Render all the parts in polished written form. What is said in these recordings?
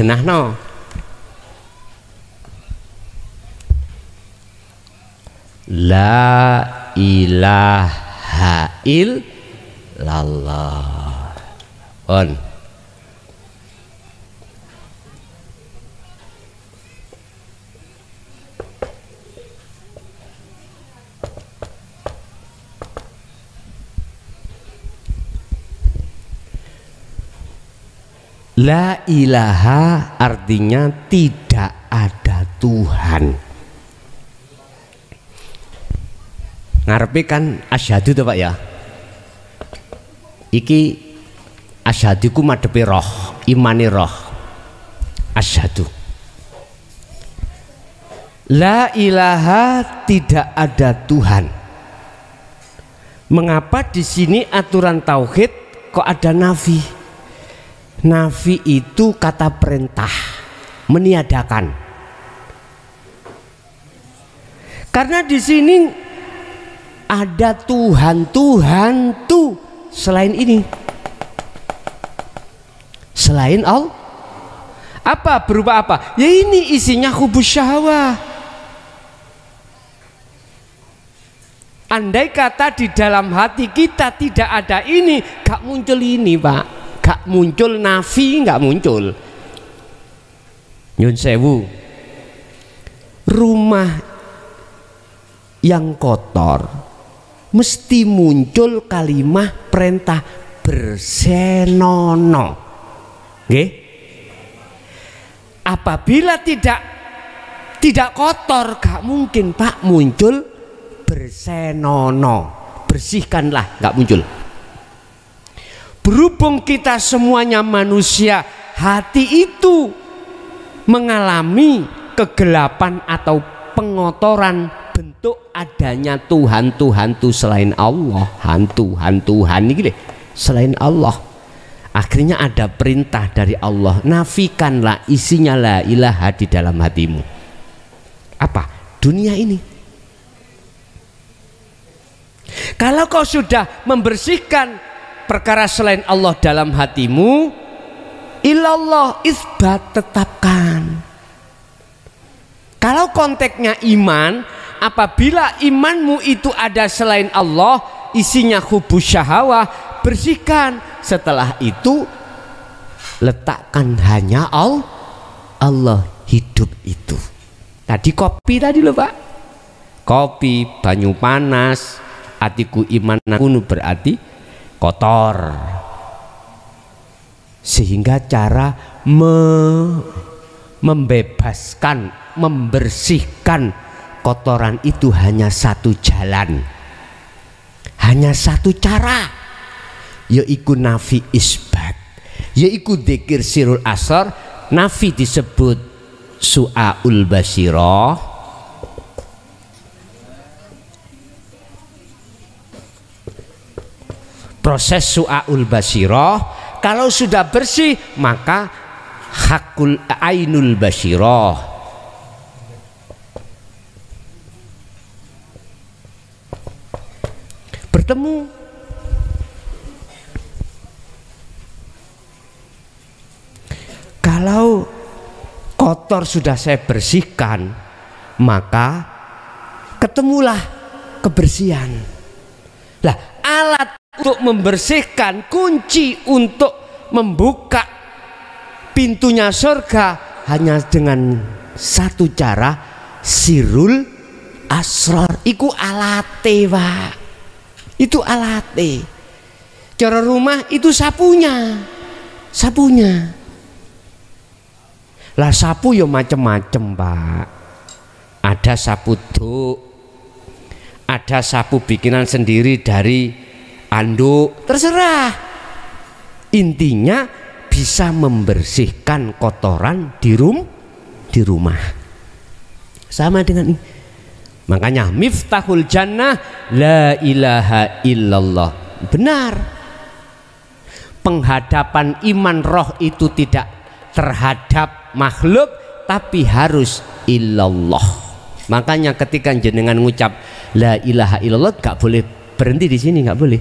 digenahno. La ilaha illallah. On. La ilaha artinya tidak ada Tuhan. Ngarepe kan asyhadu to Pak ya. Iki asyhadu ku madhepe roh, imane roh. Asyhadu. La ilaha tidak ada Tuhan. Mengapa di sini aturan tauhid kok ada nafi? Nafi itu kata perintah, meniadakan. Karena di sini ada Tuhan tuh selain ini, selain Allah. Apa berupa apa? Ya ini isinya hubus syahwah. Andai kata di dalam hati kita tidak ada ini, gak muncul ini Pak. Gak muncul nafi, gak muncul. Nyun sewu, rumah yang kotor mesti muncul kalimat perintah bersenono. Nggih? Apabila tidak kotor, gak mungkin Pak muncul bersenono. Bersihkanlah, gak muncul. Berhubung kita semuanya manusia, hati itu mengalami kegelapan atau pengotoran bentuk adanya Tuhan itu selain Allah. Tuhan ini deh, selain Allah. Akhirnya ada perintah dari Allah, nafikanlah isinya la ilaha di dalam hatimu. Apa? Dunia ini. Kalau kau sudah membersihkan perkara selain Allah dalam hatimu, ilallah isbat, tetapkan. Kalau konteksnya iman, apabila imanmu itu ada selain Allah, isinya hubus syahwah, bersihkan. Setelah itu letakkan hanya Allah hidup itu. Tadi kopi tadi loh Pak, kopi banyu panas, atiku iman kunu berarti kotor, sehingga cara membebaskan, membersihkan kotoran itu hanya satu jalan, hanya satu cara, yaitu nafi isbat, yaitu dzikir sirul asar. Nafi disebut su'aul basirah, proses su'aul basirah. Kalau sudah bersih maka hakul ainul basirah. Bertemu. Kalau kotor sudah saya bersihkan, maka ketemulah kebersihan. Lah, alat untuk membersihkan, kunci untuk membuka pintunya surga hanya dengan satu cara, sirul asrar. Iku alate Pak, itu alate. Cara rumah itu sapunya. Lah sapu ya macem-macem Pak. Ada sapu duk, ada sapu bikinan sendiri dari anduk, terserah. Intinya bisa membersihkan kotoran di rumah. Sama dengan ini. Makanya miftahul jannah la ilaha illallah. Benar. Penghadapan iman roh itu tidak terhadap makhluk, tapi harus illallah. Makanya ketika jenengan ngucap la ilaha illallah, gak boleh berhenti di sini, gak boleh.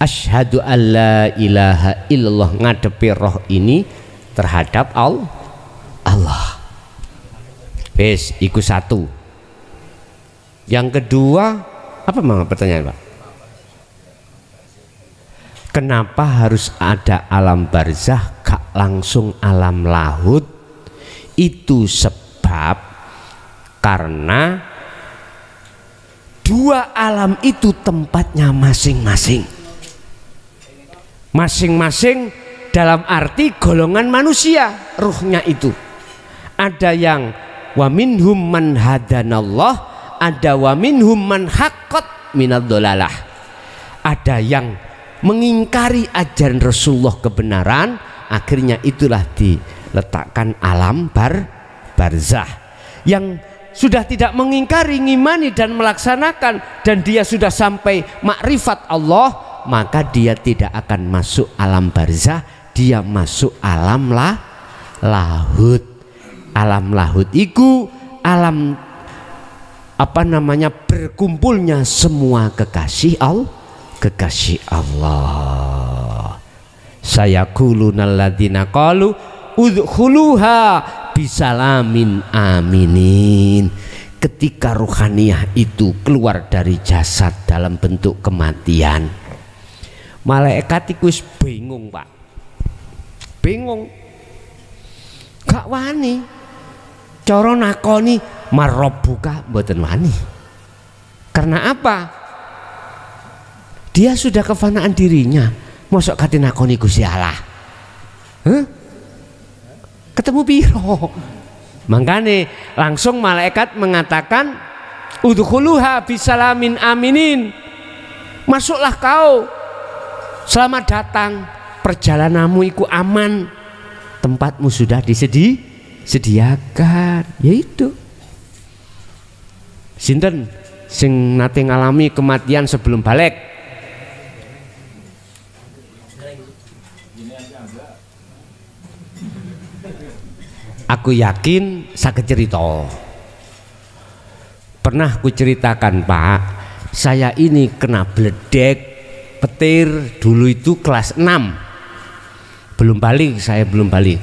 Asyhadu alla ilaha illallah, ngadepi roh ini terhadap Wes, iku satu. Yang kedua, apa memang pertanyaan Pak? Kenapa harus ada alam barzah gak langsung alam lahut? Itu sebab karena dua alam itu tempatnya masing-masing. Masing-masing dalam arti golongan manusia, ruhnya itu. Ada yang wa minhum man hadanallah, ada wa minhum man haqqat minad dhalalah. Ada yang mengingkari ajaran Rasulullah kebenaran, akhirnya itulah diletakkan alam barzah. Yang sudah tidak mengingkari, ngimani dan melaksanakan, dan dia sudah sampai makrifat Allah, maka dia tidak akan masuk alam barzah, dia masuk alam lahut. Alam lahut itu alam apa namanya, berkumpulnya semua kekasih Allah. Sayaqulunal ladzina qalu udkhuluha bisalamin aminin. Ketika ruhaniyah itu keluar dari jasad dalam bentuk kematian, malaikat itu bingung Pak, bingung, gak wani, cara nakoni marabbuka mboten wani. Karena apa? Dia sudah kefanaan dirinya, mosok kate nakoni Gusti Allah. Ketemu piro? Makanya langsung malaikat mengatakan udkhuluha bisalamin aminin. Masuklah kau, selamat datang, perjalananmu iku aman, tempatmu sudah disediakan. Yaitu sinten sing nate ngalami kematian sebelum balik? Aku yakin sakit cerita. Pernah ku ceritakan Pak, saya ini kena bledek petir dulu itu kelas 6. Belum balik, saya belum balik.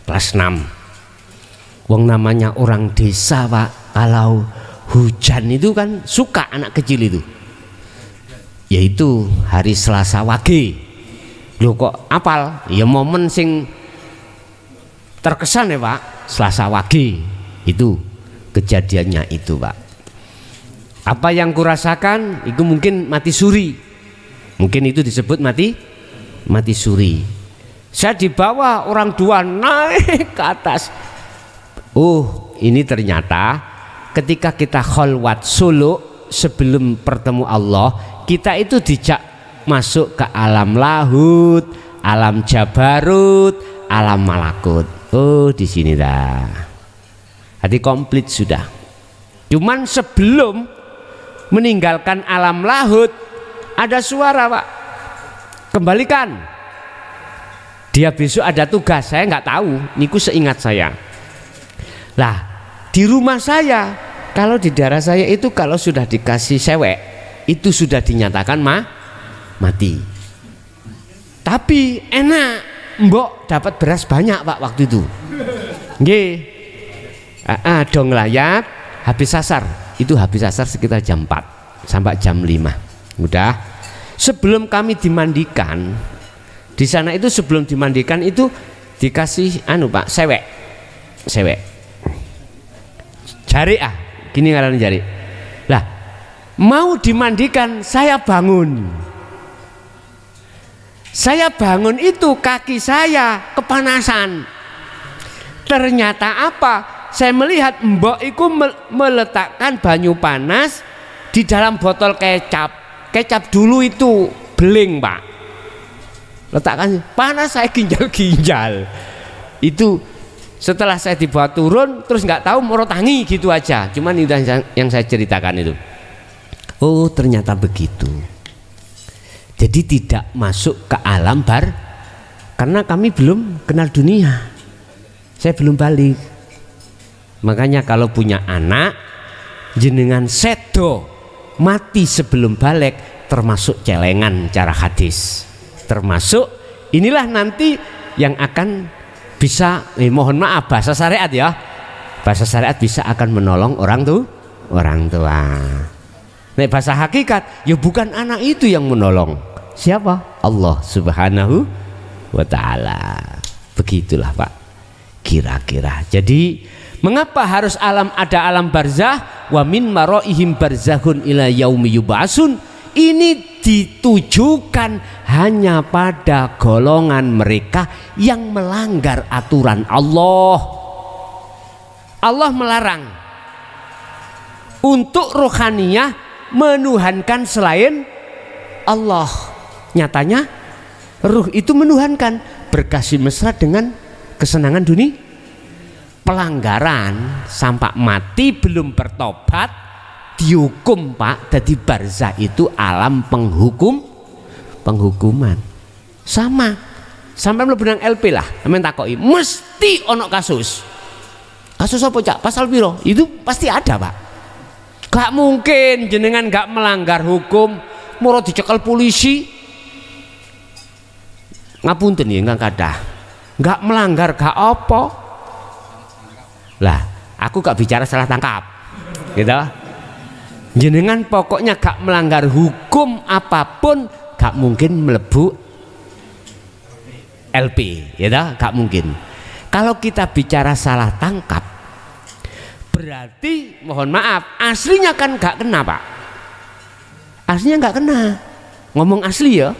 Kelas 6. Wong namanya orang desa Pak, kalau hujan itu kan suka anak kecil itu. Yaitu hari Selasa Wage. Loh kok apal? Ya momen sing terkesan ya Pak, Selasa Wage itu kejadiannya itu Pak. Apa yang kurasakan itu mungkin mati suri, mungkin itu disebut mati suri. Saya dibawa orang tua naik ke atas. Oh ini ternyata ketika kita khalwat suluk sebelum bertemu Allah, kita itu dijak masuk ke alam lahut, alam jabarut, alam malakut. Oh di sini dah, hati komplit sudah. Cuman sebelum meninggalkan alam lahut ada suara Pak, kembalikan. Dia besok ada tugas, saya nggak tahu, niku seingat saya. Lah di rumah saya, kalau di daerah saya itu kalau sudah dikasih sewek itu sudah dinyatakan mati. Tapi enak. Mbok dapat beras banyak Pak waktu itu. Nggih. Dong layat habis sasar. Itu habis sasar sekitar jam 4 sampai jam 5. Udah. Sebelum kami dimandikan, di sana itu sebelum dimandikan itu dikasih Pak, sewek. Jari gini ngaran jari. Lah, mau dimandikan saya bangun. Saya bangun itu kaki saya kepanasan. Ternyata apa? Saya melihat mbok itu meletakkan banyu panas di dalam botol kecap. Kecap dulu itu beling Pak. Letakkan panas, saya ginjal-ginjal. Itu setelah saya dibawa turun terus nggak tahu morotangi gitu aja. Cuman itu yang saya ceritakan itu. Oh ternyata begitu. Jadi tidak masuk ke alam karena kami belum kenal dunia. Saya belum balik. Makanya kalau punya anak jenengan sedo mati sebelum balik termasuk celengan cara hadis. Termasuk inilah nanti yang akan bisa mohon maaf bahasa syariat ya, bahasa syariat bisa akan menolong orang tua. Nek bahasa hakikat ya bukan anak itu yang menolong, siapa? Allah Subhanahu wa ta'ala. Begitulah Pak kira-kira. Jadi mengapa harus ada alam barzah? Wa min maraihim barzahun ila yaumi yub'atsun. Ini ditujukan hanya pada golongan mereka yang melanggar aturan Allah. Allah melarang untuk rohaniyah menuhankan selain Allah. Nyatanya ruh itu menuhankan, berkasih mesra dengan kesenangan dunia. Pelanggaran sampai mati belum bertobat dihukum Pak. Jadi barzah itu alam penghukuman. Sama sampai mlebu nang LP lah, sampeyan takoki mesti ono kasus apa Cak? Pasal piro? Itu pasti ada Pak. Gak mungkin jenengan gak melanggar hukum moro dicekel polisi. Ngapunten ya enggak kadah. Gak melanggar gak apa. Lah, aku gak bicara salah tangkap. Gitu. Jenengan pokoknya gak melanggar hukum apapun gak mungkin melebu LP, ya gak mungkin. Kalau kita bicara salah tangkap, berarti mohon maaf aslinya kan gak kena Pak. Aslinya gak kena. Ngomong asli ya.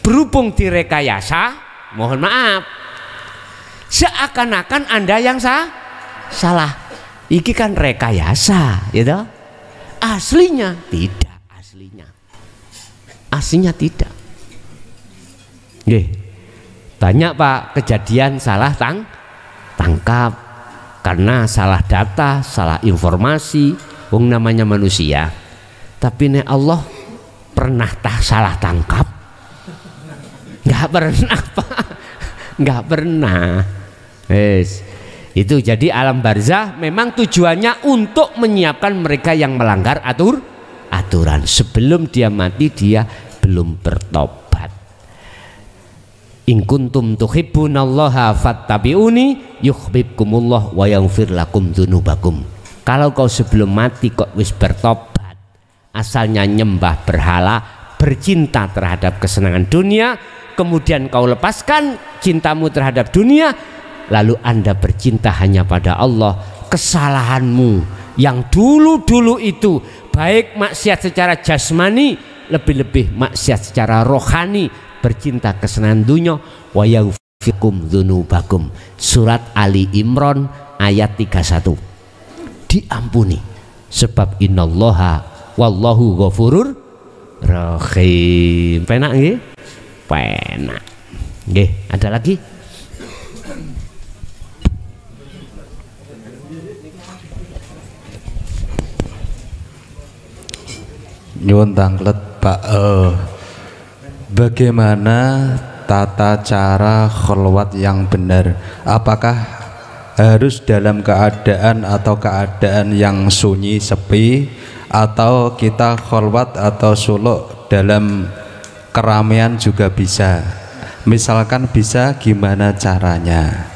Berhubung direkayasa, mohon maaf, seakan-akan Anda yang salah. Iki kan rekayasa, ya. Aslinya tidak, aslinya tidak. Nggih. Banyak Pak kejadian salah tangkap karena salah data, salah informasi. Wong namanya manusia. Tapi nek Allah pernah salah tangkap? Nggak pernah Pak. Nggak pernah. Yes. Itu jadi alam barzah memang tujuannya untuk menyiapkan mereka yang melanggar aturan. Sebelum dia mati dia belum bertobat. In kuntum tuhibbunallaha fattabi'uni yuhibbukumullah wa yaghfir lakum dzunubakum. Kalau kau sebelum mati kok wis bertobat, asalnya nyembah berhala, bercinta terhadap kesenangan dunia, kemudian kau lepaskan cintamu terhadap dunia, lalu Anda bercinta hanya pada Allah, kesalahanmu yang dulu-dulu itu baik maksiat secara jasmani, lebih-lebih maksiat secara rohani, bercinta kesenangan dunia, wa yaghfirukum dzunubakum. Surat Ali Imran ayat 31. Diampuni sebab innallaha wallahu ghafurur rahim. Penak nggih? Penak. Nggih, ada lagi? Nyuwun tanglet Pak, bagaimana tata cara kholwat yang benar? Apakah harus dalam keadaan atau keadaan yang sunyi sepi, atau kita kholwat atau suluk dalam keramaian juga bisa? Misalkan bisa, gimana caranya?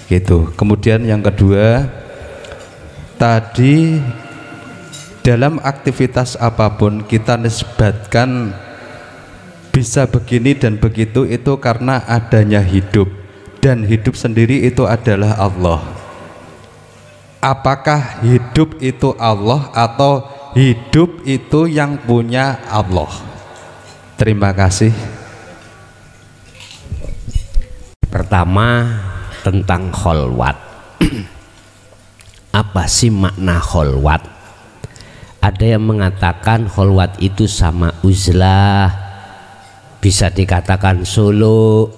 Gitu. Kemudian yang kedua, tadi dalam aktivitas apapun kita nisbatkan bisa begini dan begitu, itu karena adanya hidup, dan hidup sendiri itu adalah Allah. Apakah hidup itu Allah atau hidup itu yang punya Allah? Terima kasih. Pertama tentang kholwat. Apa sih makna kholwat? Ada yang mengatakan kholwat itu sama uzlah, bisa dikatakan solo,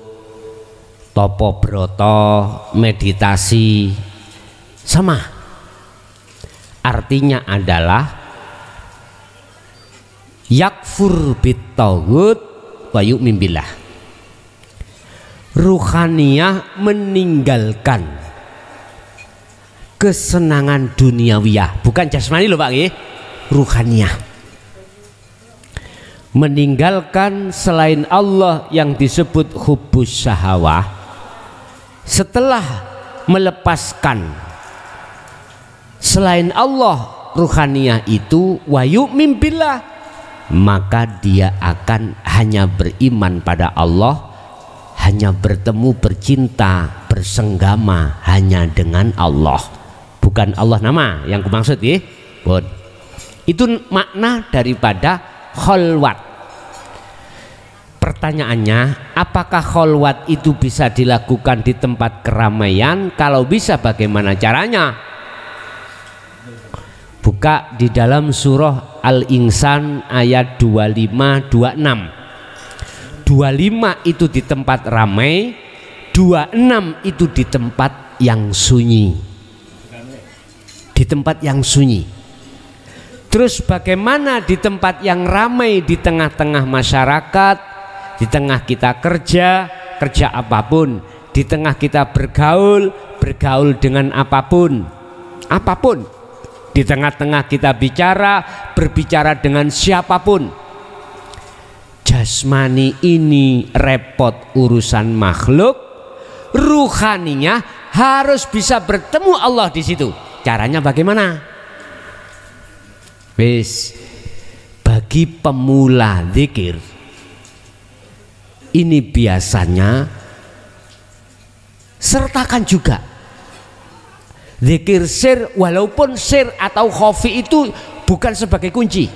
topo broto, meditasi, sama. Artinya adalah yakfur bitaghut wa yu'min billah. Ruhaniyah meninggalkan kesenangan duniawiyah, bukan jasmani loh Pak nggih. Ruhaniyah meninggalkan selain Allah yang disebut hubbus syahawah. Setelah melepaskan selain Allah ruhaniyah itu wa yu'min billah, maka dia akan hanya beriman pada Allah, hanya bertemu, bercinta, bersenggama hanya dengan Allah, bukan Allah nama yang kumaksud ya. Itu makna daripada kholwat. Pertanyaannya, apakah kholwat itu bisa dilakukan di tempat keramaian? Kalau bisa, bagaimana caranya? Buka di dalam surah Al-Insan ayat 25-26. 25 itu di tempat ramai, 26 itu di tempat yang sunyi. Di tempat yang sunyi. Terus bagaimana di tempat yang ramai, di tengah-tengah masyarakat, di tengah kita kerja apapun, di tengah kita bergaul dengan apapun, di tengah-tengah kita berbicara dengan siapapun. Jasmani ini repot urusan makhluk, ruhaninya harus bisa bertemu Allah di situ. Caranya bagaimana? Bagi pemula zikir ini biasanya sertakan juga zikir sir, walaupun sir atau khafi itu bukan sebagai kunci,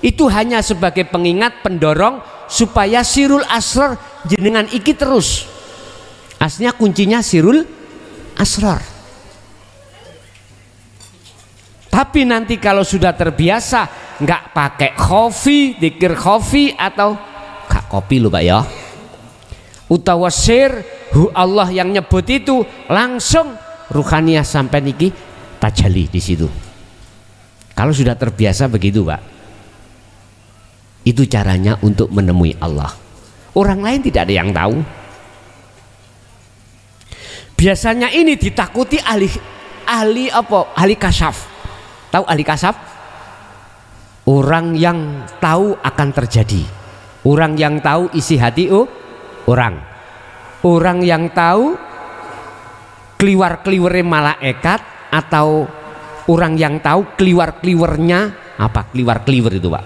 itu hanya sebagai pengingat, pendorong supaya sirul asrar jenengan iki terus. Aslinya kuncinya sirul asrar. Tapi nanti kalau sudah terbiasa nggak pakai khafi, zikir khafi atau gak kopi lho Pak ya, utawa sir Allah yang nyebut itu, langsung ruhaniyah sampai niki tajali di situ. Kalau sudah terbiasa begitu Pak, itu caranya untuk menemui Allah. Orang lain tidak ada yang tahu. Biasanya ini ditakuti ahli kasyaf. Tahu ahli kasyaf? Orang yang tahu akan terjadi, orang yang tahu isi hati orang yang tahu kliwar-kliwere malaikat, atau orang yang tahu kliwar-kliwernya apa? Kliwar-kliwer itu Pak,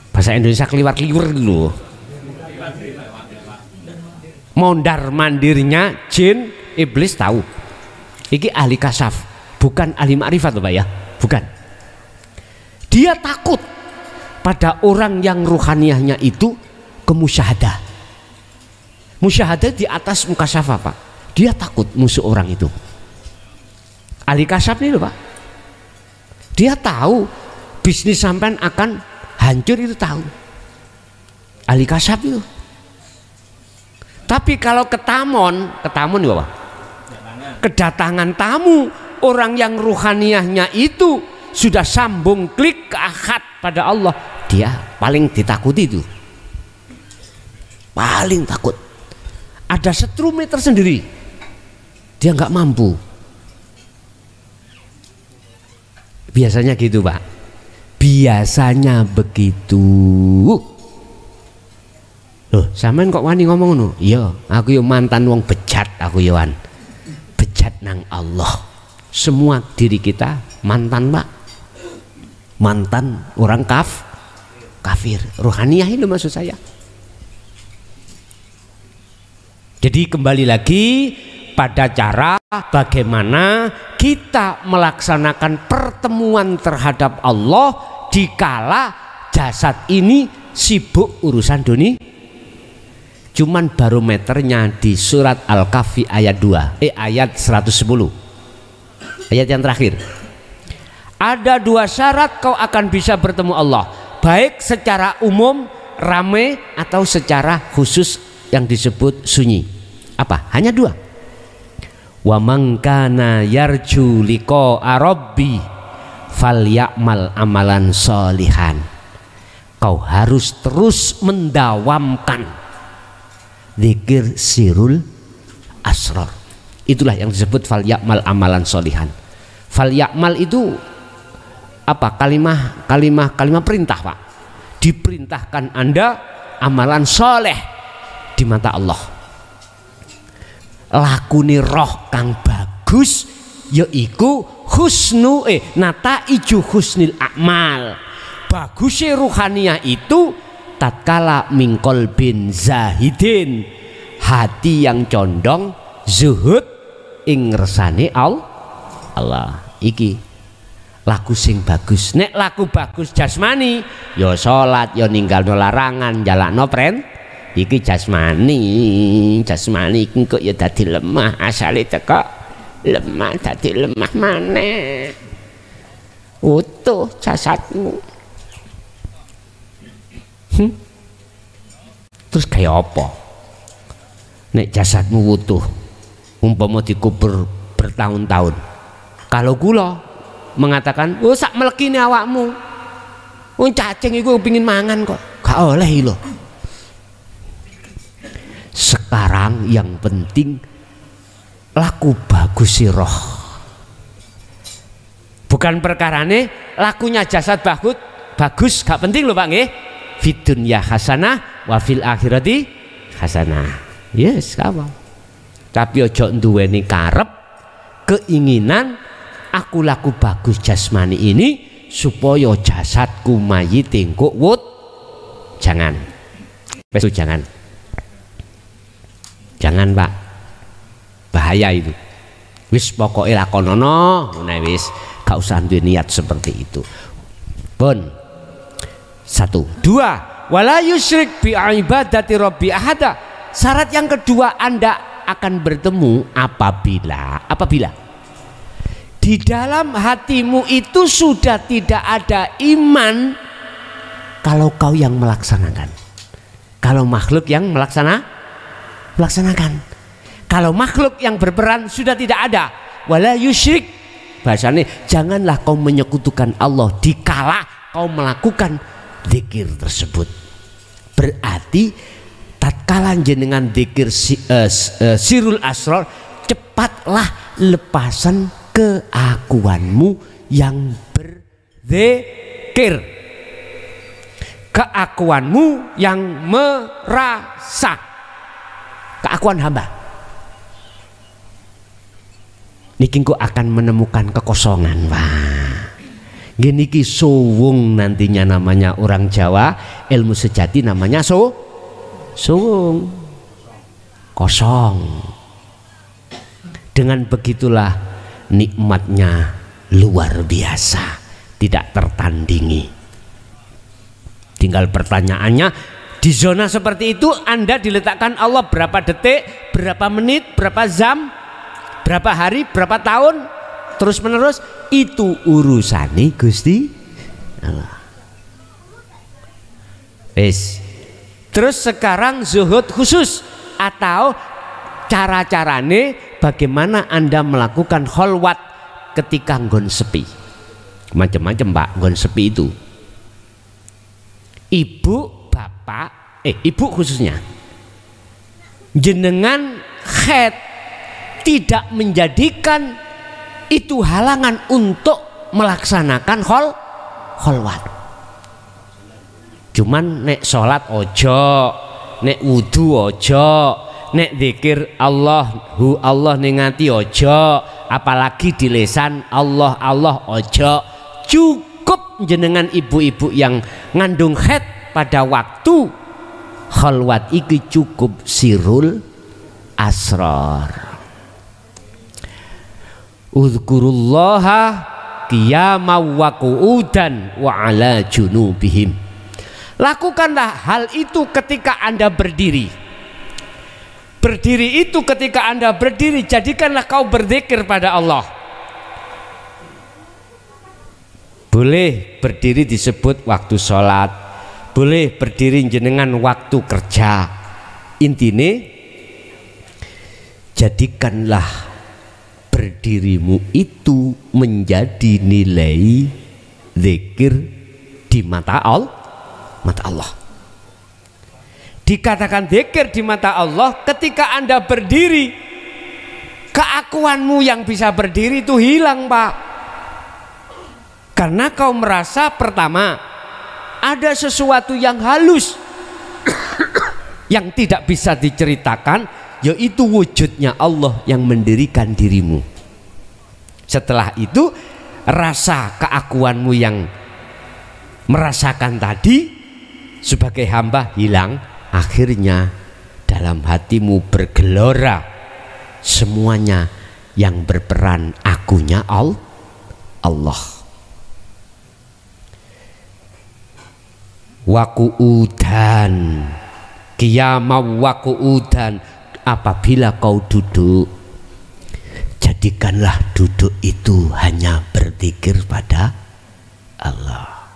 bahasa Indonesia kliwar-kliwer dulu, mondar mandirnya jin iblis tahu. Iki ahli kasyaf, bukan ahli ma'rifat Pak ya, bukan. Dia takut pada orang yang ruhaniyahnya itu kemusyahadah. Musyahadah di atas muka syafa Pak. Dia takut musuh orang itu. Ahli kasyaf ini loh Pak. Dia tahu bisnis sampean akan hancur, itu tahu. Ahli kasyaf itu. Tapi kalau ketamon ya Pak, kedatangan tamu orang yang ruhaniyahnya itu sudah sambung klik ke akad pada Allah, dia paling ditakuti itu, paling takut. Ada setrum tersendiri, dia nggak mampu. Biasanya gitu Pak, biasanya begitu. Loh, sampean kok wani ngomong no? Iya, aku yo mantan wong bejat, aku yo bejat nang Allah. Semua diri kita mantan Pak, mantan orang kafir. Ruhaniyah itu maksud saya. Jadi kembali lagi pada cara bagaimana kita melaksanakan pertemuan terhadap Allah dikala jasad ini sibuk urusan dunia. Cuman barometernya di surat Al-Kahfi ayat 110, ayat yang terakhir. Ada dua syarat kau akan bisa bertemu Allah, baik secara umum rame atau secara khusus yang disebut sunyi. Apa? Hanya dua. Wa man kana yarju liqa'a rabbi falyamal amalan sholihan. Kau harus terus mendawamkan zikir sirul asrar. Itulah yang disebut falyamal amalan sholihan. Falyamal itu apa? Kalimah perintah Pak. Diperintahkan Anda amalan soleh di mata Allah. Lakuni roh kang bagus yaiku husnu nataiju husnil a'mal. Bagusnya ruhaniyah itu tatkala mingkol bin zahidin, hati yang condong zuhud ing ngersane Allah. Iki laku sing bagus. Nek laku bagus jasmani ya salat, ya ninggalno larangan, jalakno iki jasmani iki kok ya dadi lemah, asale teko lemah dadi lemah maneh. Utuh jasadmu. Terus kayak apa? Nek jasadmu utuh, umpama dikubur bertahun-tahun. Kalau kula mengatakan, "Oh, sak melekine awakmu. Wong cacing iku pengin mangan kok." Gak oleh lho. Sekarang yang penting laku bagus si roh. Bukan perkarane lakunya jasad bagus gak penting loh Pak nggih. Fid dunya hasanah wa fil akhirati hasanah. Yes, kawan. Tapi ojo nduweni karep keinginan aku laku bagus jasmani ini supaya jasadku mayit engko wut. Jangan. Wes jangan. Jangan Pak, bahaya itu. Wis pokoknya lakonono, nah wis gak usah duwe niat seperti itu. Pun 1, 2, wala yusyrik bi ibadati rabbi ahada. Syarat yang kedua, Anda akan bertemu apabila di dalam hatimu itu sudah tidak ada iman kalau kau yang melaksanakan. Kalau makhluk yang melaksanakan. Kalau makhluk yang berperan sudah tidak ada, wala yusyrik, bahasanya janganlah kau menyekutukan Allah dikala kau melakukan zikir tersebut. Berarti tatkala jenengan zikir sirul asrar, cepatlah lepasan keakuanmu yang berzikir, keakuanmu yang merasa, keakuan hamba. Niki kok akan menemukan kekosongan. Wah, gini ki suwung nantinya namanya orang Jawa, ilmu sejati namanya suwung, kosong. Dengan begitulah nikmatnya luar biasa, tidak tertandingi. Tinggal pertanyaannya, di zona seperti itu Anda diletakkan Allah berapa detik, berapa menit, berapa jam, berapa hari, berapa tahun, terus menerus, itu urusane Gusti Allah. Wes. Terus sekarang zuhud khusus atau cara-carane bagaimana Anda melakukan kholwat ketika nggon sepi. Macam-macam Pak nggon sepi itu. Ibu, bapak, ibu khususnya, jenengan khed tidak menjadikan itu halangan untuk melaksanakan kholwat. Cuman nek sholat ojo, nek wudu ojo, nek zikir Allahu Allah ningati ojo, apalagi di lisan Allah Allah ojo. Cukup jenengan ibu-ibu yang ngandung khed pada waktu kholwat iki cukup sirul asrar. Uzkurullaha qiyamau wa qu'udan wa ala junubihim. Lakukanlah hal itu ketika Anda berdiri. Berdiri itu ketika Anda berdiri, jadikanlah kau berzikir pada Allah. Boleh berdiri disebut waktu sholat, boleh berdiri jenengan waktu kerja. Intine jadikanlah berdirimu itu menjadi nilai zikir di mata Allah. Dikatakan zikir di mata Allah ketika Anda berdiri, keakuanmu yang bisa berdiri itu hilang Pak. Karena kau merasa pertama ada sesuatu yang halus yang tidak bisa diceritakan, yaitu wujudnya Allah yang mendirikan dirimu. Setelah itu rasa keakuanmu yang merasakan tadi sebagai hamba hilang. Akhirnya dalam hatimu bergelora semuanya yang berperan akunya Allah. Waku'udan qiyamah waku'udan, apabila kau duduk, jadikanlah duduk itu hanya berzikir pada Allah.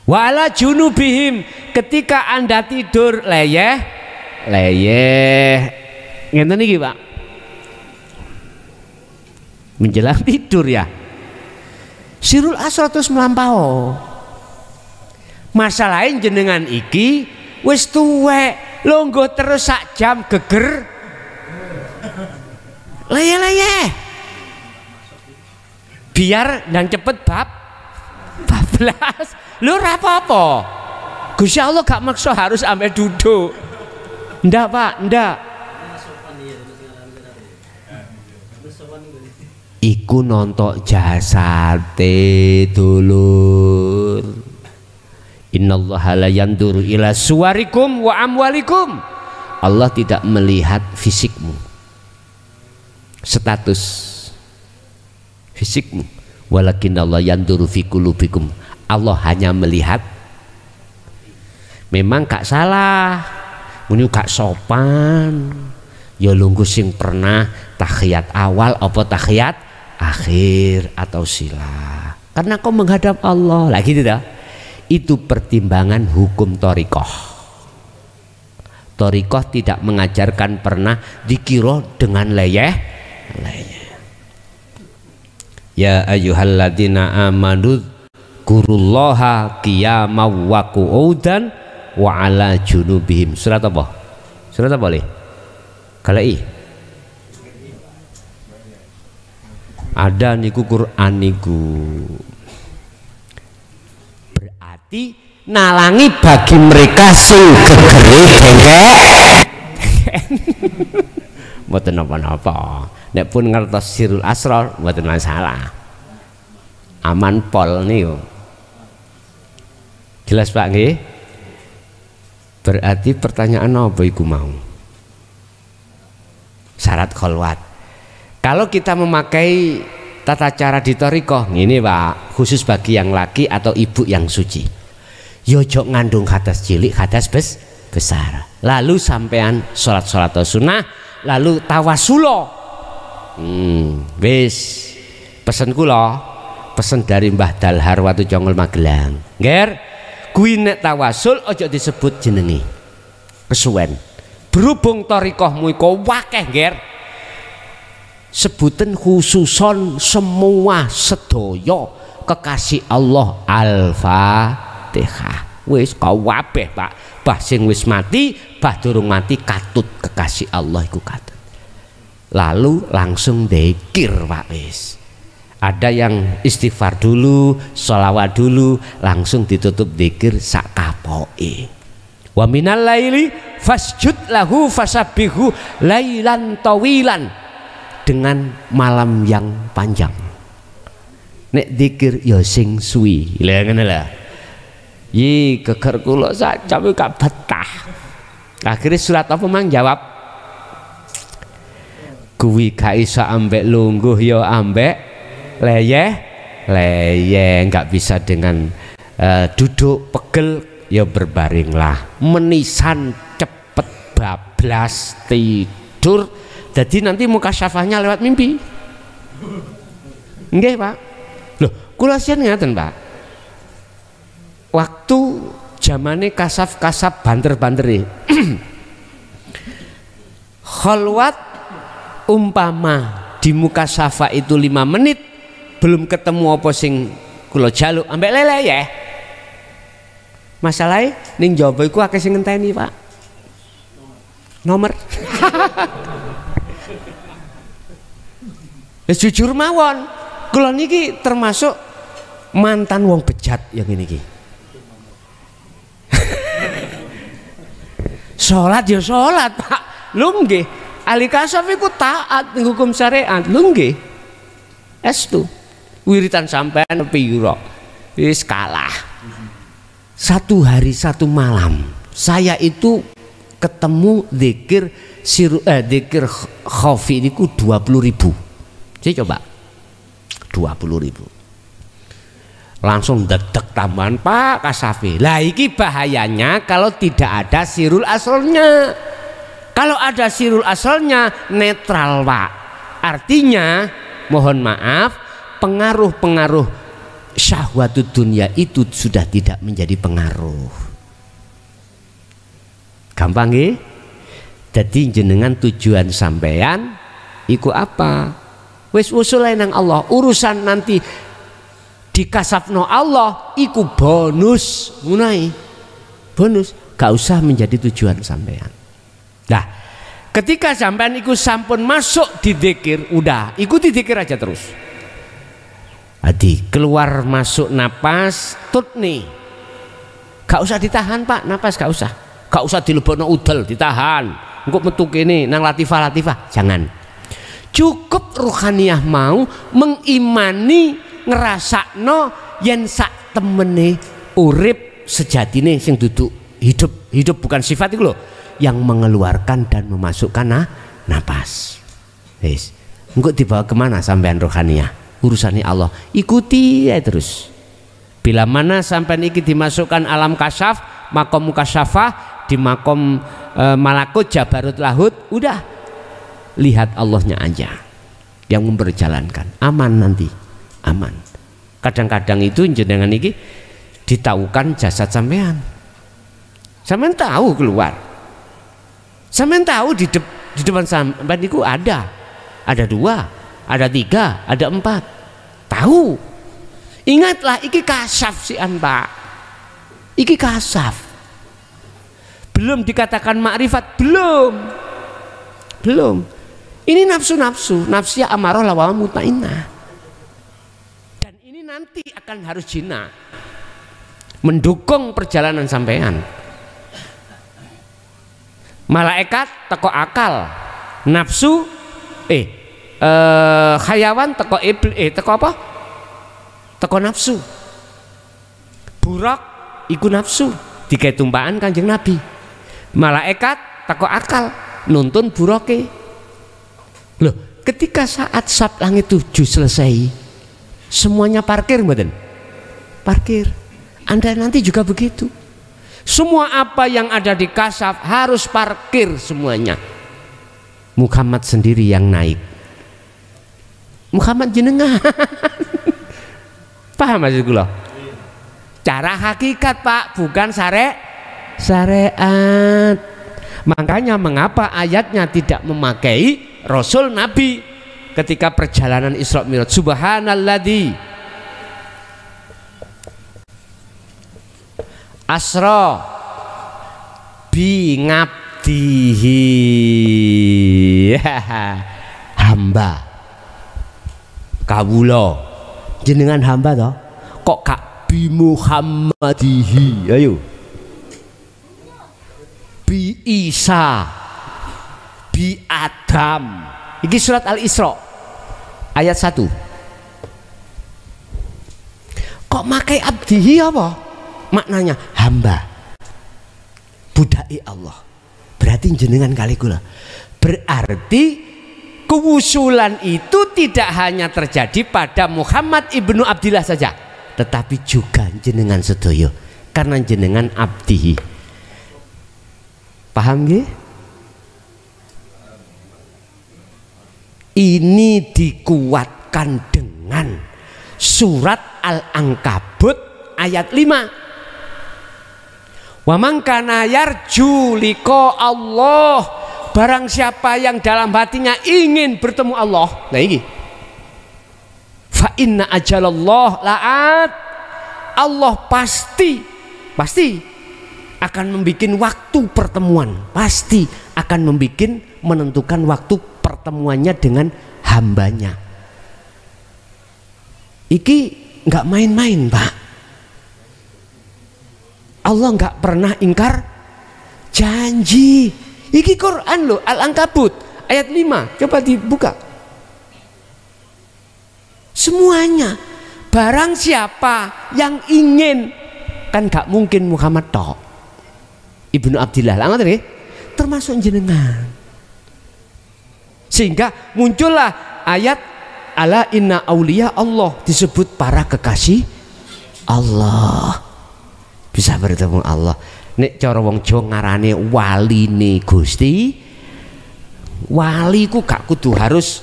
Wa ala junubihim, ketika Anda tidur leyeh ngenten iki Pak, menjelang tidur ya, sirul asra terus melampau. Masalahin jenengan iki wis tuwek, longgo terus sak jam geger leyeh biar dan cepet bablas. Lu apa-apa, Gusti Allah gak maksa harus sampai duduk. Ndak Pak, ndak. Iku nontok jasate dulur. Innallaha la yanduru ila suwarikum wa amwalikum. Allah tidak melihat fisikmu, status fisikmu, walakin Allah yanduru fi qulubikum. Allah hanya melihat. Memang gak salah, muni gak sopan ya lungguh sing pernah tahiyat awal apa tahiyat akhir atau sila, karena kau menghadap Allah lagi tidak. Itu pertimbangan hukum thariqah. Thariqah tidak mengajarkan pernah dikira dengan leyeh. Ya ayyuhalladzina amanu dzkurullaha qiyaman wa qu'udan wa ala junubihim. Surat apa? Surat apa boleh? Kalai. Ada niku Quran niku. Nalangi bagi mereka sing gegere dengkek. Mboten napa-napa. Nek pun ngertos sirul asrar mboten masalah. Aman pol niku. Jelas Pak nggih? Berarti pertanyaan apa iku mau? Syarat kholwat. Kalau kita memakai tata cara di thariqah ngene Pak, khusus bagi yang laki atau ibu yang suci. Yo jok ngandung hadas cilik, hadas besar. Lalu sampean sholat sunnah, lalu tawasulo. Wis pesen kula, pesen dari Mbah Dalhar Watu Jongol Magelang. Nger, kuwi nek tawasul ojo disebut jenengi. Kesuwen. Berhubung thariqahmu iku wakeh, Nger. Sebutan khususon semua sedaya kekasih Allah Al-Fatihah. Wis kabeh Pak, bah sing wis mati, bah durung mati katut kekasih Allah iku katut. Lalu langsung dzikir Pak wis. Ada yang istighfar dulu, sholawat dulu, langsung ditutup dzikir sak kapoke. Wa minal laili fasjud lahu fasabbihu lailan tawilan, dengan malam yang panjang. Nek dzikir ya sing suwi. Lah ngene lah. Yi geger kula sak jam gak betah. Akhirnya surat apa mang jawab? Kuwi gak iso ambek lungguh ya ambek leyeh, nggak bisa dengan duduk pegel ya berbaringlah, menisan cepet bablas tidur. Jadi nanti muka syafahnya lewat mimpi. Nggih Pak. Loh, kula sian ngaten Pak. Waktu zamane kasaf banter-banteri. Khalwat umpama di muka syafa itu 5 menit belum ketemu apa sing kula jaluk ambek lele ya. Masalahe ning jaba iku akeh sing ngenteni Pak. Nomor. Jujur mawon, kula niki termasuk mantan wong bejat yang ini ki. Sholat ya sholat Pak, lu nggih ahli kasaf iku taat ning hukum syariat. Lho nggih. Estu. Wiritan sampean piro? Wis kalah. Satu hari satu malam saya itu ketemu zikir zikir khafi niku 20.000. Saya coba 20.000. Langsung dedek tambahan Pak Kasafi. Lah iki bahayanya kalau tidak ada sirul asalnya. Kalau ada sirul asalnya netral Pak. Artinya mohon maaf, pengaruh-pengaruh syahwatud dunia itu sudah tidak menjadi pengaruh. Gampang nggih? Jadi jenengan tujuan sampean iku apa? Wis usule nang Allah, urusan nanti dikasafno Allah iku bonus, mulai bonus, gak usah menjadi tujuan sampean. Nah, ketika sampean iku sampun masuk di dzikir, udah ikuti dzikir aja terus. Adi keluar masuk napas tut nih, gak usah ditahan Pak, napas gak usah dilebokno udel ditahan, engko metu kene nang latifah jangan. Cukup ruhaniyah mau mengimani ngerasakno yen sak temene urip sejatine sing duduk hidup bukan sifat itu loh, yang mengeluarkan dan memasukkan napas. Wis engko dibawa kemana sampean rohaniyah, urusannya Allah, ikuti ya terus. Bila mana sampean iki dimasukkan alam kasyaf, makom kasyafah, di makom malakut jabarut lahut, udah lihat Allahnya aja yang memperjalankan, aman nanti. Aman. Kadang-kadang itu jenengan iki ditaukan jasad sampean. Sampean tahu keluar. Sampean tahu di depan sampean itu ada 2, ada 3, ada 4. Tahu. Ingatlah iki kasaf si Pak. Iki kasaf. Belum dikatakan makrifat, belum. Ini nafsu, nafsiyah amarah lawamah mutmainnah. Nanti akan harus jina mendukung perjalanan sampean. Malaikat teko akal, nafsu hayawan teko iblis, teko apa? Teko nafsu. Burak iku nafsu, digawe tumpakan Kanjeng Nabi. Malaikat teko akal, nuntun burake. Loh, ketika saat sab langit 7 selesai, semuanya parkir mboten? Parkir. Anda nanti juga begitu. Semua apa yang ada di kasaf harus parkir semuanya. Muhammad sendiri yang naik. Muhammad jenengan. Paham maksud kula? Cara hakikat Pak, bukan syariat. Makanya mengapa ayatnya tidak memakai Rasul Nabi ketika perjalanan Isra Mi'raj. Subhanalladzi asra bi ngabdihi hamba kawula jenengan hamba toh, kok kak bi Muhammadihi, ayo bi Isa bi Adam. Iki surat Al-Isra ayat 1. Kok makai abdihi apa? Maknanya hamba, budai Allah. Berarti jenengan kali kula. Berarti kewusulan itu tidak hanya terjadi pada Muhammad ibnu Abdillah saja, tetapi juga jenengan sedoyo, karena jenengan abdihi. Paham nggih? Ini dikuatkan dengan surat Al-Ankabut ayat 5. Wa man kana yarju liqa Allah, barang siapa yang dalam hatinya ingin bertemu Allah. Nah ini. Fa inna ajalallah la'at. Allah pasti akan membikin waktu pertemuan, pasti akan menentukan waktu pertemuannya dengan hambanya. Iki nggak main-main Pak. Allah nggak pernah ingkar janji. Iki Quran loh, Al-Ankabut ayat 5, coba dibuka. Semuanya, barang siapa yang ingin, kan gak mungkin Muhammad tok, Ibnu Abdillah lah, termasuk jenengan. Sehingga muncullah ayat ala inna auliya Allah, disebut para kekasih Allah, bisa bertemu Allah. Nek cara wong Jawa ngarane waline Gusti. Wali ku gak kudu harus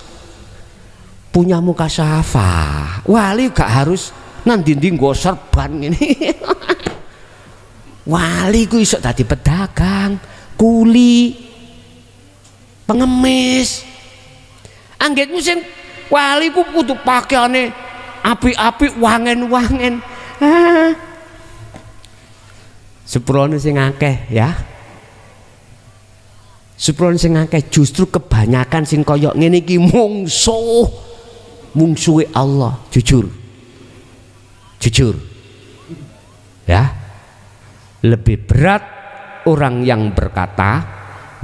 punya muka syafah. Wali gak harus nanti nggo serban ngene. Wali ku iso dadi pedagang, kuli, pengemis. Anggitmu sing wali ku kudu pakaiane apik-apik, wangen-wangen. Seprone sing akeh ya. Seprone sing akeh justru kebanyakan sing koyok ngene iki mungsuhe Allah, jujur ya. Lebih berat orang yang berkata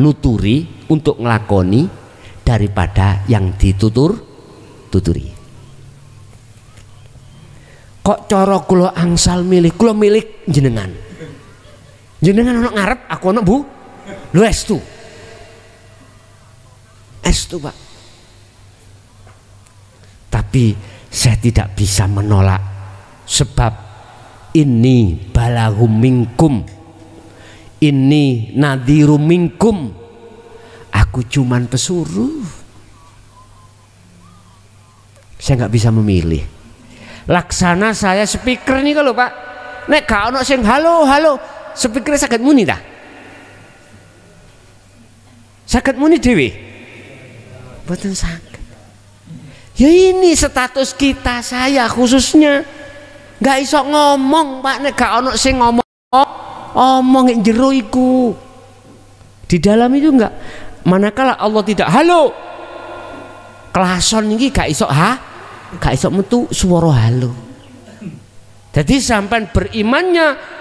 nuturi untuk ngelakoni daripada yang tuturi. Kok cara kula angsal milih, kula milih jenengan ono ngarep, aku ono Bu, lu estu Pak. Tapi saya tidak bisa menolak, sebab ini balahum minkum, ini nadhirum minkum, aku cuman pesuruh. Saya nggak bisa memilih. Laksana saya speaker nih kalau Pak, nek gak ono sing halo speaker saged muni dah, saged muni dewe, mboten saged. Ya ini status kita, saya khususnya nggak iso ngomong Pak, nek gak ono sing ngomong jero iku. Di dalam itu enggak, manakala Allah tidak halo, kelason iki gak iso gak iso metu swara halo. Jadi sampean berimannya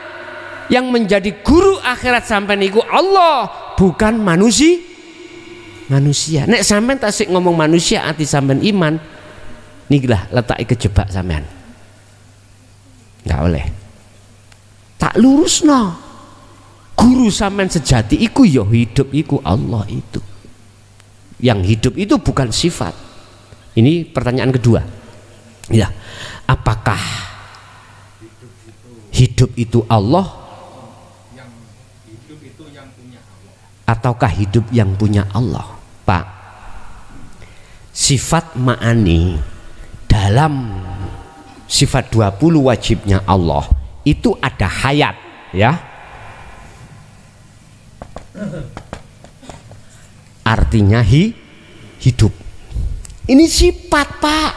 yang menjadi guru akhirat sampean iku Allah, bukan manusia. Nek sampean tasik ngomong manusia ati sampean iman, nikilah letak kejebak sampean. Nggak oleh. Tak lurus no. Guru sampean sejati iku ya hidup iku Allah itu. Yang hidup itu bukan sifat. Ini pertanyaan kedua. Ya, apakah hidup itu Allah? Ataukah hidup yang punya Allah? Pak, sifat ma'ani dalam sifat 20 wajibnya Allah itu ada hayat ya, artinya hidup. Ini sifat Pak.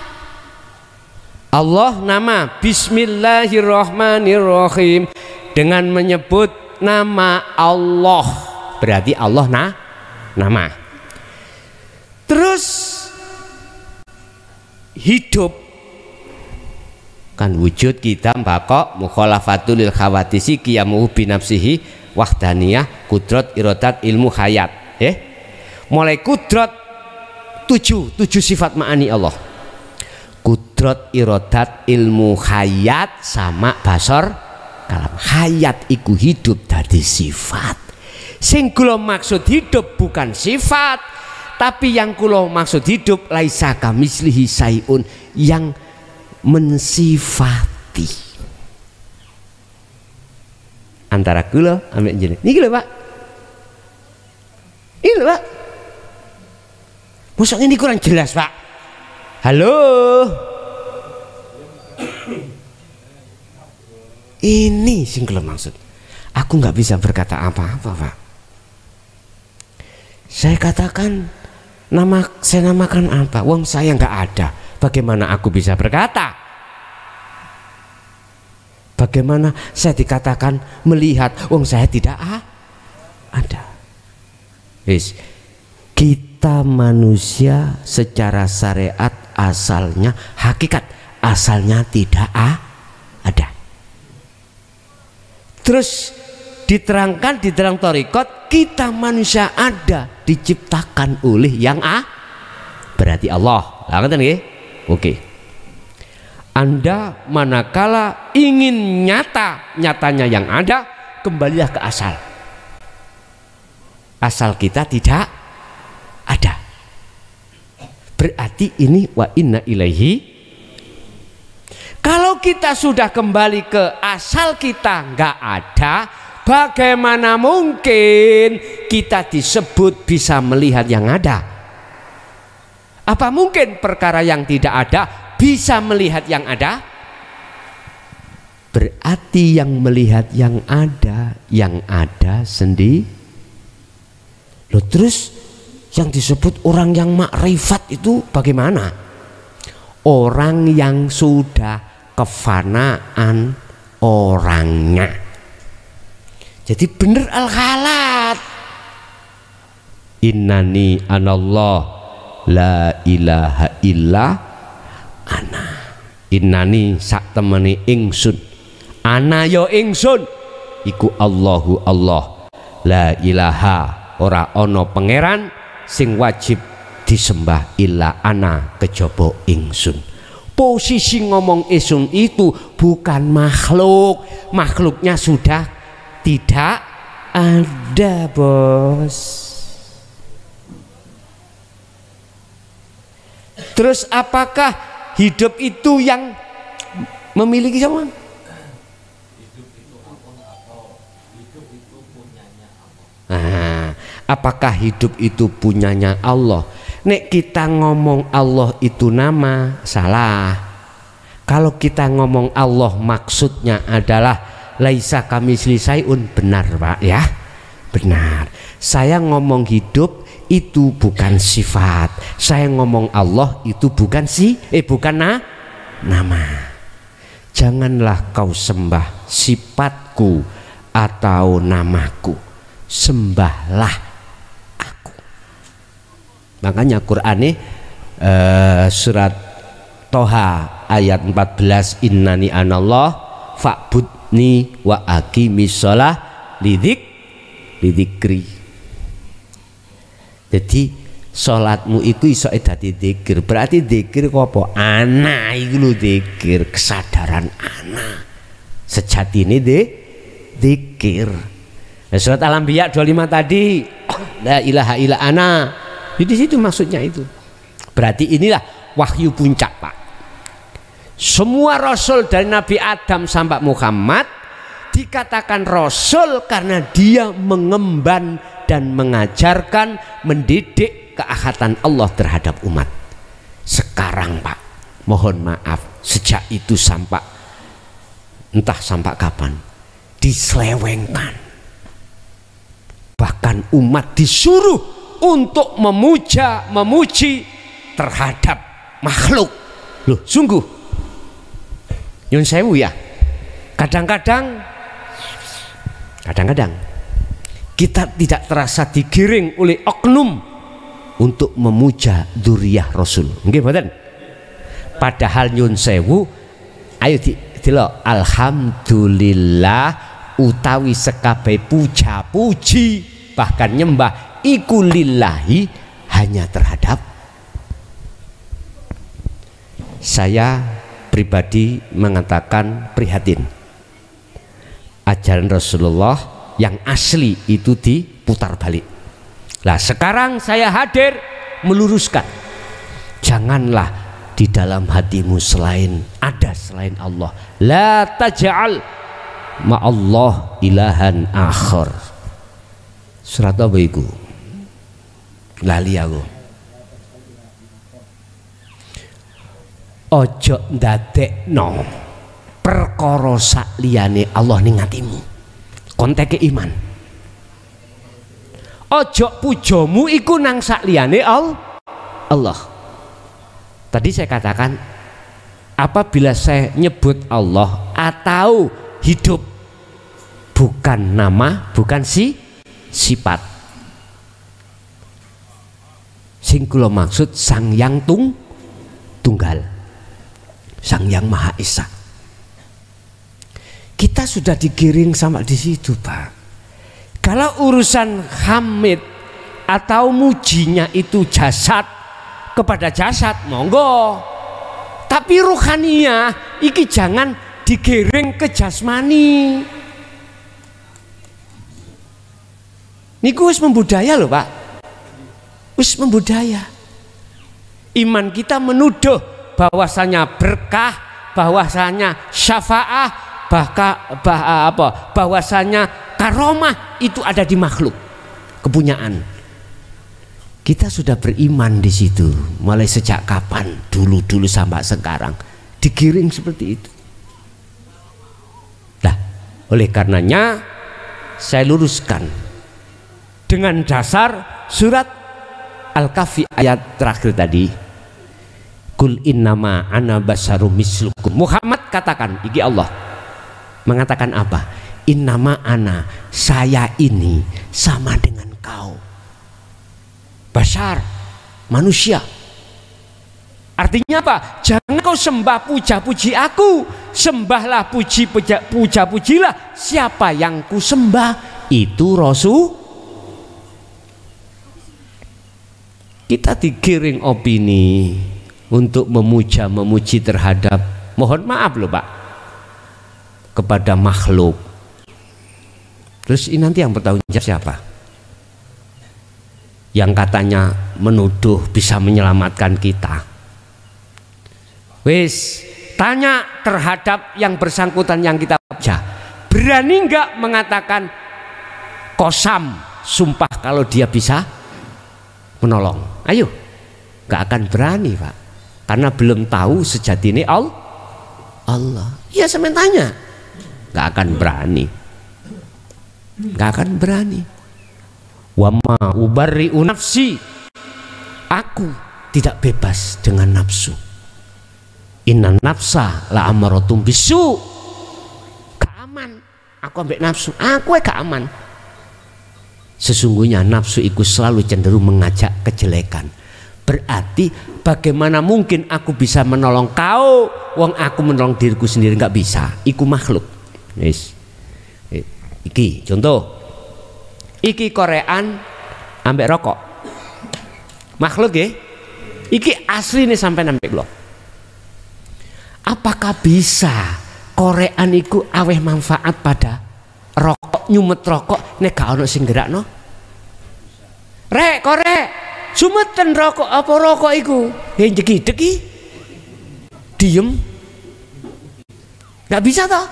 Allah nama Bismillahirrahmanirrahim, dengan menyebut nama Allah berarti Allah nama. Terus hidup kan wujud kita mbakok mukhalafatul lil khawatisi qiyamuhu binafsihi wahdaniyah kudrat iradat ilmu hayat. Mulai kudrat tujuh sifat ma'ani Allah. Kudrat iradat ilmu hayat sama basor kalam. Hayat iku hidup dari sifat. Sing kula maksud hidup bukan sifat, tapi yang kula maksud hidup laisa kamislihi sayun, yang mensifati. Antara kula ambek jeneng. Niki lho Pak. Ini lho Pak. Mosok ini kurang jelas Pak. Halo. Ini sing kula maksud. Aku nggak bisa berkata apa-apa Pak. Saya katakan saya namakan apa? Wong saya nggak ada. Bagaimana aku bisa berkata? Bagaimana saya dikatakan melihat? Wong saya tidak ada. Kita manusia secara syariat asalnya, hakikat asalnya tidak ada. Terus diterangkan di dalam thariqat, kita manusia ada diciptakan oleh yang berarti Allah. Lah ngoten nggih? Oke. Anda manakala ingin nyatanya yang ada, kembalilah ke asal. Asal kita tidak ada. Berarti ini wa inna ilaihi. Kalau kita sudah kembali ke asal kita nggak ada, bagaimana mungkin kita disebut bisa melihat yang ada? Apa mungkin perkara yang tidak ada bisa melihat yang ada? Berarti yang melihat yang ada sendiri. Loh, terus yang disebut orang yang makrifat itu bagaimana? Orang yang sudah kefanaan orangnya. Jadi bener al-halat. Innani anallah la ilaha illa ana. Innani sak temene ingsun. Ana ya ingsun. Iku Allahu Allah. La ilaha ora ana pangeran sing wajib disembah illa ana kejaba ingsun. Posisi ngomong ingsun itu bukan makhluk. Makhluknya sudah tidak ada, bos. Terus apakah hidup itu yang memiliki sama? Hidup itu Allah atau hidup itu punyanya Allah? Apakah hidup itu punyanya Allah? Nek kita ngomong Allah itu nama, salah. Kalau kita ngomong Allah maksudnya adalah laisa kamitsli syai'un, benar Pak ya? Benar. Saya ngomong hidup itu bukan sifat. Saya ngomong Allah itu bukan nama. Janganlah kau sembah sifatku atau namaku. Sembahlah. Makanya Quran surat Toha ayat 14, innani anallah fa'budni wa aqimis shalah lidzikri. Jadi salatmu itu iso dadi zikir. Berarti zikir apa? Ana iku lho zikir, kesadaran ana. Sejatine zikir. Surat Al-Anbiya 25 tadi, la ilaha illa ana. Jadi situ maksudnya itu. Berarti inilah wahyu puncak, Pak. Semua rasul dari Nabi Adam sampai Muhammad dikatakan rasul karena dia mengemban dan mengajarkan, mendidik keahatan Allah terhadap umat. Sekarang, Pak, mohon maaf, sejak itu sampai entah sampai kapan diselewengkan. Bahkan umat disuruh untuk memuji terhadap makhluk. Loh, sungguh nyun sewu ya. Kadang-kadang kita tidak terasa digiring oleh oknum untuk memuja dzurriyyah Rasul. Nggih mboten? Padahal nyun sewu, ayo delok alhamdulillah utawi sekabeh puja-puji bahkan nyembah iku lillahi hanya terhadap. Saya pribadi mengatakan prihatin. Ajaran Rasulullah yang asli itu diputar balik. Nah, sekarang saya hadir meluruskan. Janganlah di dalam hatimu ada selain Allah. La taj'al ma'allah ilahan akhar. Surat apa itu? Lali aku. Ojo ndadekno perkara sak liyane Allah ning atimu. Konteke iman. Ojo pujomu iku nang sak liyane Allah. Tadi saya katakan apabila saya nyebut Allah atau hidup bukan nama, bukan sifat. Sing kula maksud Sang Yang Tunggal, Sang Yang Maha Esa. Kita sudah digiring sama di situ, Pak. Kalau urusan hamid atau mujinya itu jasad kepada jasad, monggo. Tapi ruhaniyah iki jangan digiring ke jasmani. Niku wis membudaya loh Pak, wis membudaya. Iman kita menuduh bahwasanya berkah, bahwasanya syafaah, bahwasanya karomah itu ada di makhluk kepunyaan. Kita sudah beriman di situ mulai sejak kapan? Dulu sampai sekarang digiring seperti itu. Nah, oleh karenanya saya luruskan dengan dasar surat Al-Kahfi ayat terakhir tadi. Kul innama ana basarum mislukum. Muhammad katakan, iki Allah mengatakan apa? Innama ana, saya ini sama dengan kau. Basar, manusia. Artinya apa? Jangan kau sembah puja-puji aku, sembahlah puja-pujilah siapa yang ku sembah, itu Rasul. Kita digiring opini untuk memuji terhadap, mohon maaf loh Pak, kepada makhluk. Terus ini nanti yang bertanggung jawab siapa? Yang katanya menuduh bisa menyelamatkan kita. Wis, tanya terhadap yang bersangkutan yang kita puja. Berani nggak mengatakan kosam, sumpah kalau dia bisa menolong? Ayo, nggak akan berani Pak, karena belum tahu sejati ini Allah. Iya, saya tanya, nggak akan berani, nggak akan berani. Wama ubarri'u nafsi, aku tidak bebas dengan nafsu. Inna nafsa la amaratum bisu, gak aman aku ambek nafsu, aku gak aman. Sesungguhnya nafsu itu selalu cenderung mengajak kejelekan. Berarti bagaimana mungkin aku bisa menolong kau, wong aku menolong diriku sendiri nggak bisa. Iku makhluk. Yes. Iki contoh. Iki korean ambek rokok. Makhluk ya. Iki asli nih sampai ambek lo. Apakah bisa korean iku aweh manfaat pada rokok, nyumet rokok nek gak ono sing gerakno? Rek korek, sumeten rokok apa rokok iku? Jegideg iki. Diem. Gak bisa toh?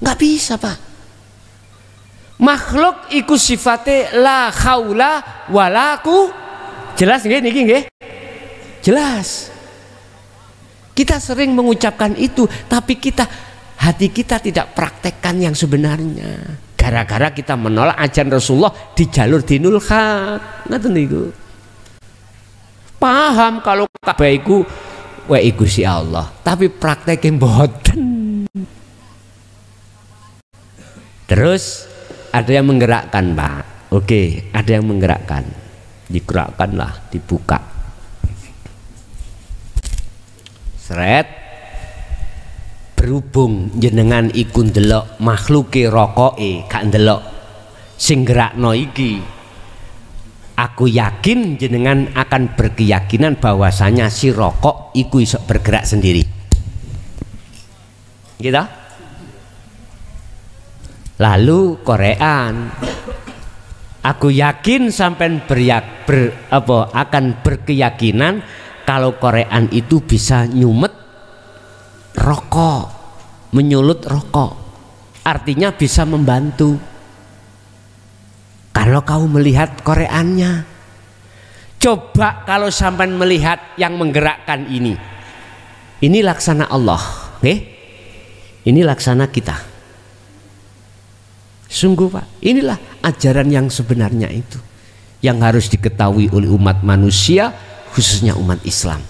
Gak bisa Pak. Makhluk iku sifate la haula wala quwwata. Jelas nggih niki nggih? Jelas. Kita sering mengucapkan itu, tapi hati kita tidak praktekkan yang sebenarnya. Gara-gara kita menolak ajaran Rasulullah di jalur dinul haq. Ngoten niku. Paham kalau Ka'bah iku wa iku si Allah, tapi prakteknya mboten. Terus ada yang menggerakkan Pak. Oke, ada yang menggerakkan. Digerakkanlah, dibuka. Seret. Berhubung jenengan iku ndelok makhluke rokoke gak ndelok sing gerakno iki. Aku yakin jenengan akan berkeyakinan bahwasanya si rokok iku iso bergerak sendiri. Gitu? Lalu korean, aku yakin sampai akan berkeyakinan kalau korean itu bisa nyumet rokok, menyulut rokok, artinya bisa membantu. Kalau kau melihat koreannya, coba kalau sampai melihat yang menggerakkan ini laksana Allah, ini laksana kita. Sungguh Pak, inilah ajaran yang sebenarnya itu yang harus diketahui oleh umat manusia, khususnya umat Islam.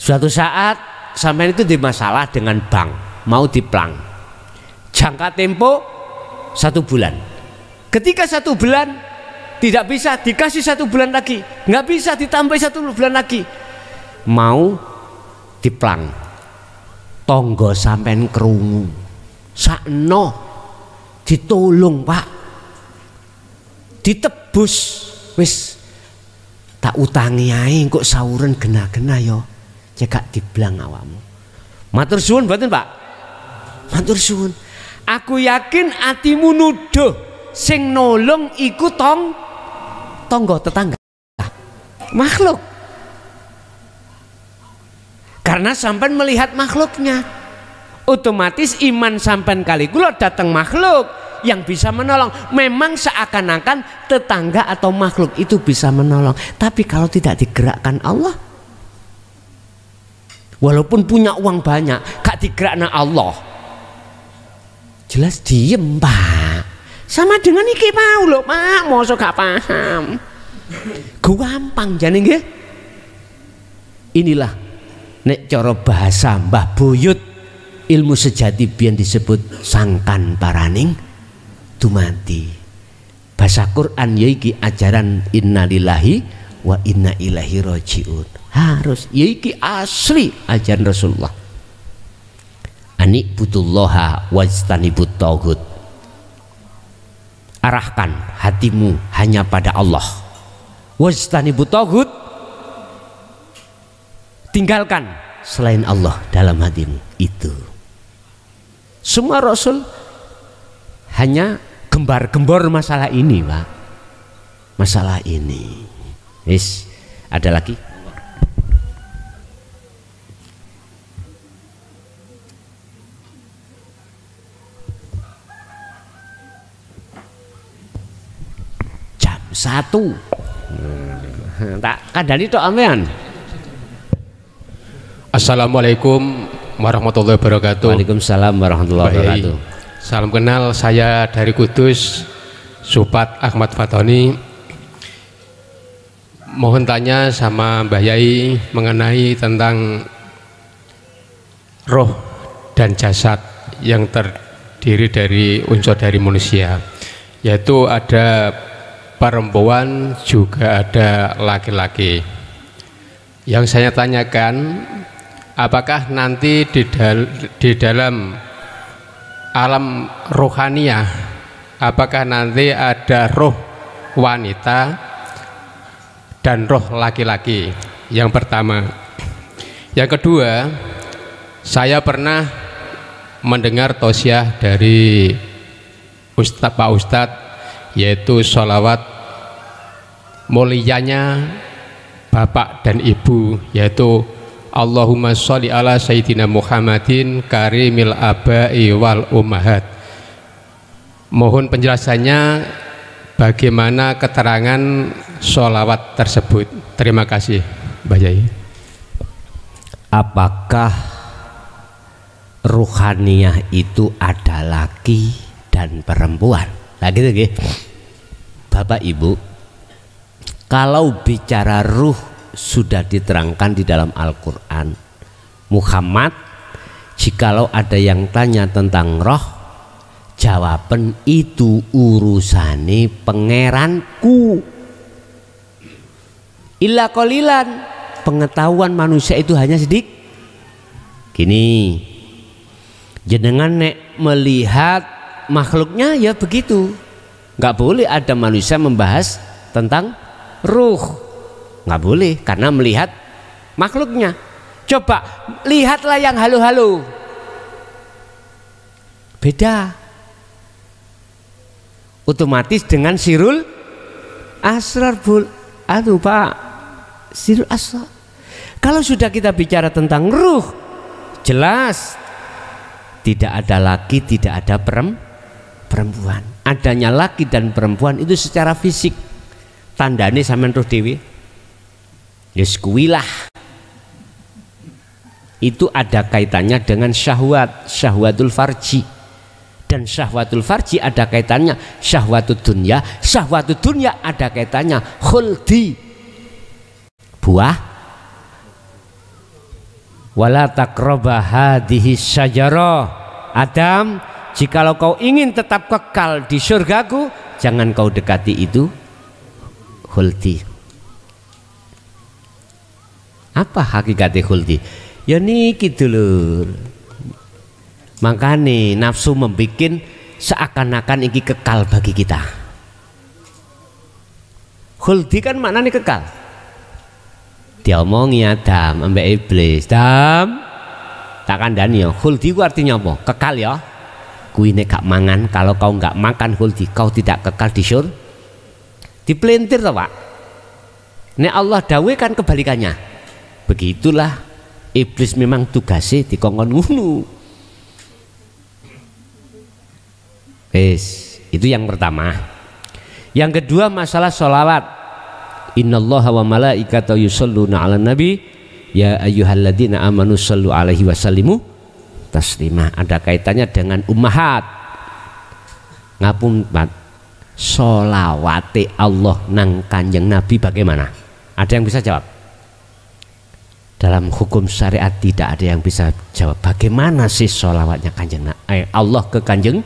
Suatu saat sampai itu di masalah dengan bank, mau diplang, jangka tempo 1 bulan. Ketika 1 bulan tidak bisa, dikasih 1 bulan lagi, nggak bisa ditambah 1 bulan lagi, mau diplang, tonggo sampean krungu sakno ditolong Pak, ditebus, wis tak utangi ae kok sauren gena-gena yo cekak diblang awakmu. Matur suwun mboten Pak? Matur suwun. Aku yakin atimu nuduh sing nolong iku tonggo tetangga, makhluk. Karena sampean melihat makhluknya, otomatis iman sampean kali kula datang makhluk yang bisa menolong. Memang seakan-akan tetangga atau makhluk itu bisa menolong, tapi kalau tidak digerakkan Allah, walaupun punya uang banyak, gak digerakkan Allah, jelas diem Pak. Sama dengan iki mau lho Pak, mosok gak paham. Gampang jane nggih. Inilah nek cara bahasa Mbah Buyut, ilmu sejati biyen disebut sangkan paraning dumati. Bahasa Quran yaiki ajaran innalillahi wa inna ilaihi rajiun. Harus yaiki asli ajaran Rasulullah. Ani butullaha wajtanibut tauhid. Arahkan hatimu hanya pada Allah. Wajtanibut tauhid. Tinggalkan selain Allah dalam hatimu itu. Semua Rasul hanya gembar-gembor masalah ini Pak. Masalah ini. Yes. Ada lagi? Jam 1. Tak kadani tok ampean. Assalamualaikum warahmatullahi wabarakatuh. Waalaikumsalam warahmatullahi wabarakatuh. Salam kenal, saya dari Kudus, Supat Ahmad Fatoni. Mohon tanya sama Mbah Yai mengenai tentang roh dan jasad yang terdiri dari unsur dari manusia, yaitu ada perempuan juga ada laki-laki. Yang saya tanyakan, apakah nanti di dalam alam rohaniah, apakah nanti ada roh wanita dan roh laki-laki? Yang pertama. Yang kedua, saya pernah mendengar tausiah dari Pak Ustadz, yaitu sholawat mulianya bapak dan ibu, yaitu Allahumma sholli ala sayyidina Muhammadin karimil abai wal ummahat. Mohon penjelasannya bagaimana keterangan sholawat tersebut. Terima kasih Mbak Yai. Apakah ruhaniyah itu ada laki dan perempuan? Nah gitu nggih. Bapak Ibu, kalau bicara ruh sudah diterangkan di dalam Al-Quran. Muhammad, jikalau ada yang tanya tentang roh, jawaban itu urusane pangeranku. Illa qalilan, pengetahuan manusia itu hanya sedikit. Gini, jenengan nek melihat makhluknya ya begitu. Nggak boleh ada manusia membahas tentang ruh. Nggak boleh, karena melihat makhluknya. Coba lihatlah yang halu-halu, beda otomatis dengan sirul asrar. Aduh Pak, sirul asrar. Kalau sudah kita bicara tentang ruh, jelas tidak ada laki, tidak ada perempuan. Adanya laki dan perempuan itu secara fisik, tandane sampean roh dewi. Yes, kuilah. Itu ada kaitannya dengan syahwat, syahwatul farji. Dan syahwatul farji ada kaitannya syahwatul dunya. Syahwatul dunya ada kaitannya khuldi, buah. Wala taqraba hadhihi syajarah. Adam, jikalau kau ingin tetap kekal di surgaku, jangan kau dekati itu khuldi. Apa hakikatnya khuldi? Ya niki dulur. Makanya nafsu membikin seakan-akan iki kekal bagi kita. Khuldi kan maknanya kekal. Diomongi Adam ambek iblis, Dam tak kandani ya. Khuldi ku artinya apa? Kekal ya. Kuwi nek gak mangan, kalau kau nggak makan khuldi, kau tidak kekal di syurga. Dipelintir toh Pak. Nek Allah dawe kan kebalikannya. Begitulah iblis memang tugasnya dikongkon ngunu. Itu yang pertama. Yang kedua masalah sholawat. Innallaha wa malaikatahu yusholluna 'alan nabi ya ayyuhalladzina amanu shollu 'alaihi wasallimu taslima. Ada kaitannya dengan ummahat. Ngapun Pak, sholawate Allah nang Kanjeng Nabi bagaimana? Ada yang bisa jawab? Dalam hukum syariat tidak ada yang bisa jawab. Bagaimana sih sholawatnya Kanjeng Allah ke Kanjeng?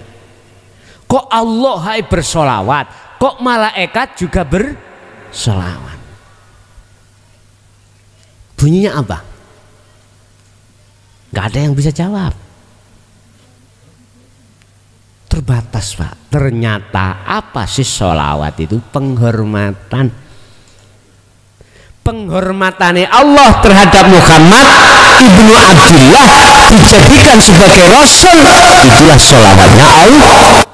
Kok Allah hai bersolawat, kok malaikat juga bersolawat? Bunyinya apa? Gak ada yang bisa jawab. Terbatas Pak. Ternyata apa sih sholawat itu? Penghormatan. Penghormatannya Allah terhadap Muhammad ibnu Abdullah dijadikan sebagai Rasul, itulah sholawatnya Allah.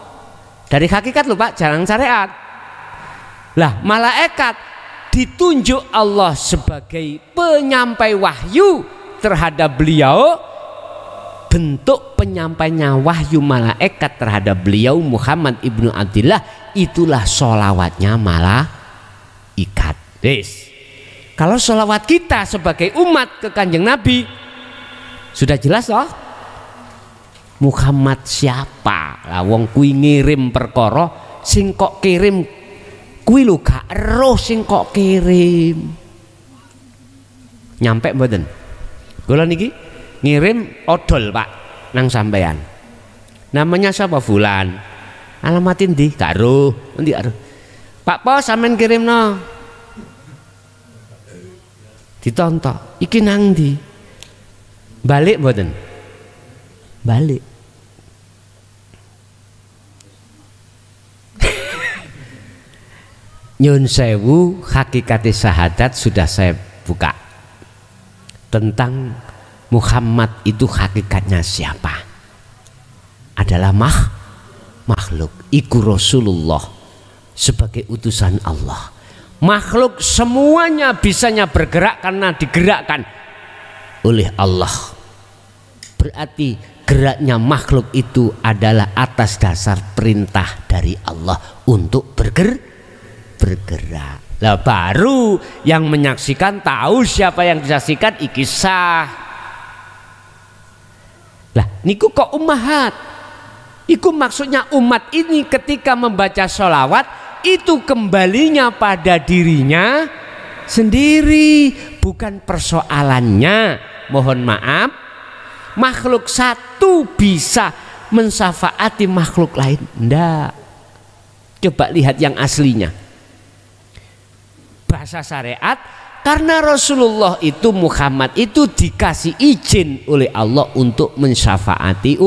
Dari hakikat loh Pak, jarang syariat. Lah malaikat ditunjuk Allah sebagai penyampai wahyu terhadap beliau. Bentuk penyampainya wahyu malaikat terhadap beliau Muhammad ibnu Abdullah, itulah sholawatnya malaikat. Kalau sholawat kita sebagai umat ke Kanjeng Nabi sudah jelas loh. Muhammad siapa? Lah wong kuwi ngirim perkara sing kok kirim kuwi lho gak eruh sing kok kirim. Nyampe mboten? Kula niki ngirim odol Pak nang sampean. Namanya siapa? Fulan. Alamatin ndi? Gak eruh. Endi gak eruh? Pak Pos sampean kirimno. Ditontok, iki nang ndi? Balik mboten? Balik. Nyun sewu, hakikat syahadat sudah saya buka. Tentang Muhammad itu hakikatnya siapa? Adalah makhluk. Iku Rasulullah sebagai utusan Allah. Makhluk semuanya bisanya bergerak karena digerakkan oleh Allah. Berarti geraknya makhluk itu adalah atas dasar perintah dari Allah untuk bergerak. Lah baru yang menyaksikan tahu siapa yang disaksikan iki sah. Lah niku kok ummahat. Iku maksudnya umat ini ketika membaca sholawat itu kembalinya pada dirinya sendiri, bukan persoalannya. Mohon maaf, makhluk satu bisa mensafaati makhluk lain. Ndak. Coba lihat yang aslinya. Bahasa syariat, karena Rasulullah itu Muhammad itu dikasih izin oleh Allah untuk mensyafaati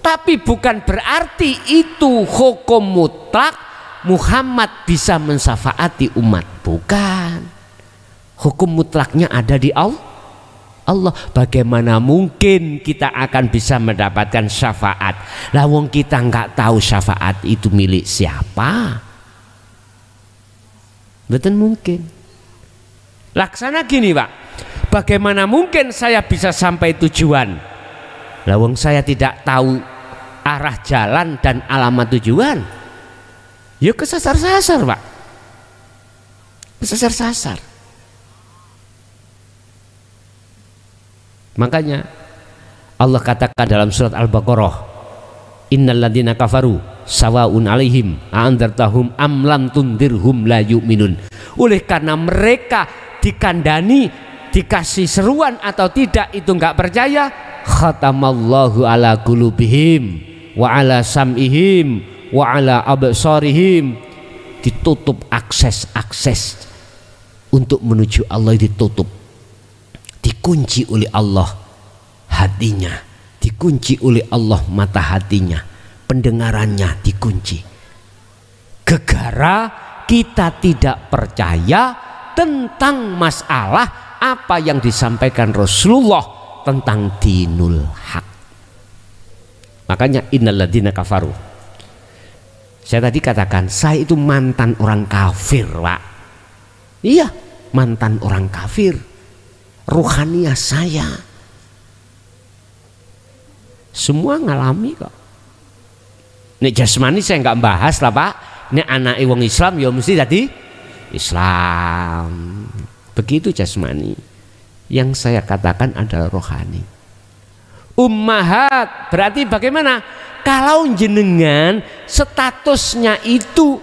tapi bukan berarti itu hukum mutlak Muhammad bisa mensyafaati umat, bukan. Hukum mutlaknya ada di Allah. Bagaimana mungkin kita akan bisa mendapatkan syafaat? Lah wong kita nggak tahu syafaat itu milik siapa. Betul mungkin. Laksana gini Pak, bagaimana mungkin saya bisa sampai tujuan? Lah wong saya tidak tahu arah jalan dan alamat tujuan. Ya kesasar-sasar Pak. Kesasar-sasar. Makanya Allah katakan dalam surat Al-Baqarah, innal ladzina kafaru sawaun alaihim a'andzartahum am lam tundirhum la yu'minun. Oleh karena mereka dikandani, dikasih seruan atau tidak itu enggak percaya, khatamallahu ala qulubihim wa ala sam'ihim wa ala absarihim. Ditutup akses untuk menuju Allah, ditutup, dikunci oleh Allah hatinya, dikunci oleh Allah mata hatinya. pendengarannya dikunci. Gegara kita tidak percaya tentang masalah apa yang disampaikan Rasulullah tentang dinul haq. Makanya innalladzina kafaru. Saya tadi katakan saya itu mantan orang kafir, Pak. Iya, mantan orang kafir. Ruhaniah saya semua ngalami kok. Nek jasmani saya nggak bahas lah, Pak. Nek anak wong Islam ya mesti tadi Islam. Begitu jasmani. Yang saya katakan adalah rohani. Ummahat berarti bagaimana? Kalau jenengan statusnya itu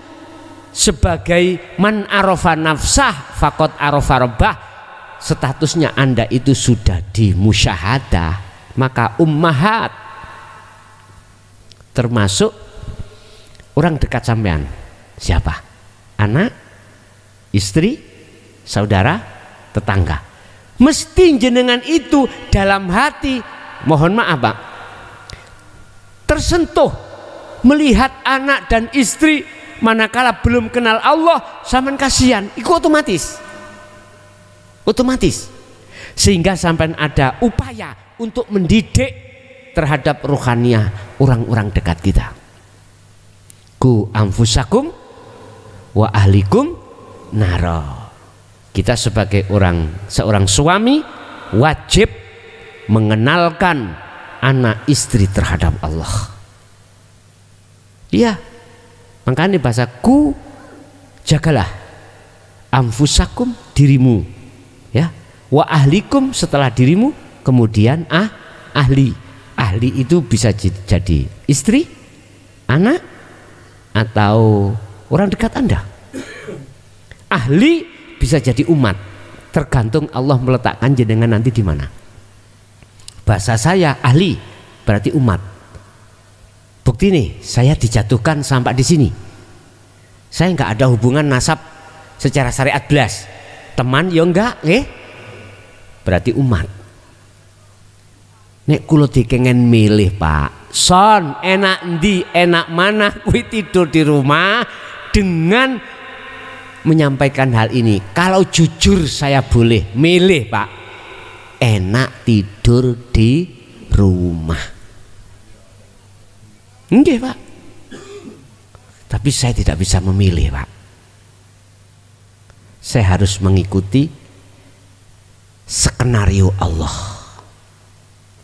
sebagai man arafa nafsah faqad arafa rabbah, statusnya Anda itu sudah dimusyahadah, maka ummahat termasuk orang dekat sampean. Siapa? Anak, istri, saudara, tetangga. Mesti jenengan itu dalam hati, mohon maaf Pak, tersentuh melihat anak dan istri manakala belum kenal Allah, sampean kasihan, itu otomatis. Otomatis. Sehingga sampean ada upaya untuk mendidik terhadap rohaniah orang-orang dekat kita. Ku anfusakum wa ahlikum naro. Kita sebagai seorang suami wajib mengenalkan anak istri terhadap Allah. Iya, makanya bahasaku jagalah anfusakum, dirimu, ya, wa ahlikum setelah dirimu, kemudian ahli. Ahli itu bisa jadi istri, anak, atau orang dekat Anda. Ahli bisa jadi umat, tergantung Allah meletakkan jenengan nanti di mana. Bahasa saya ahli berarti umat. Bukti nih, saya dijatuhkan sampai di sini. Saya nggak ada hubungan nasab secara syariat belas. Teman ya enggak, berarti umat. Nek kulo dikengen milih Pak, son enak ndi enak mana kuwi tidur di rumah dengan menyampaikan hal ini. Kalau jujur saya boleh milih Pak, enak tidur di rumah. Nggih Pak. Tapi saya tidak bisa memilih Pak. Saya harus mengikuti skenario Allah.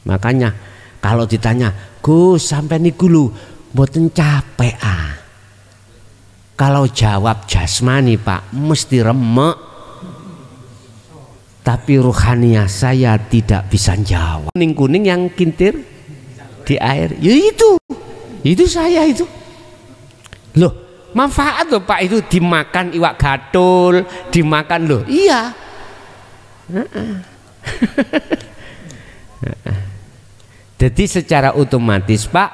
Makanya kalau ditanya, Gus sampai niku lho mboten capek Kalau jawab jasmani Pak mesti remek. Tapi ruhaniah saya tidak bisa jawab. Kuning-kuning yang kintir di air, ya itu saya itu. Loh, manfaat loh Pak itu, dimakan iwak gatul, dimakan loh. Iya. Jadi secara otomatis Pak,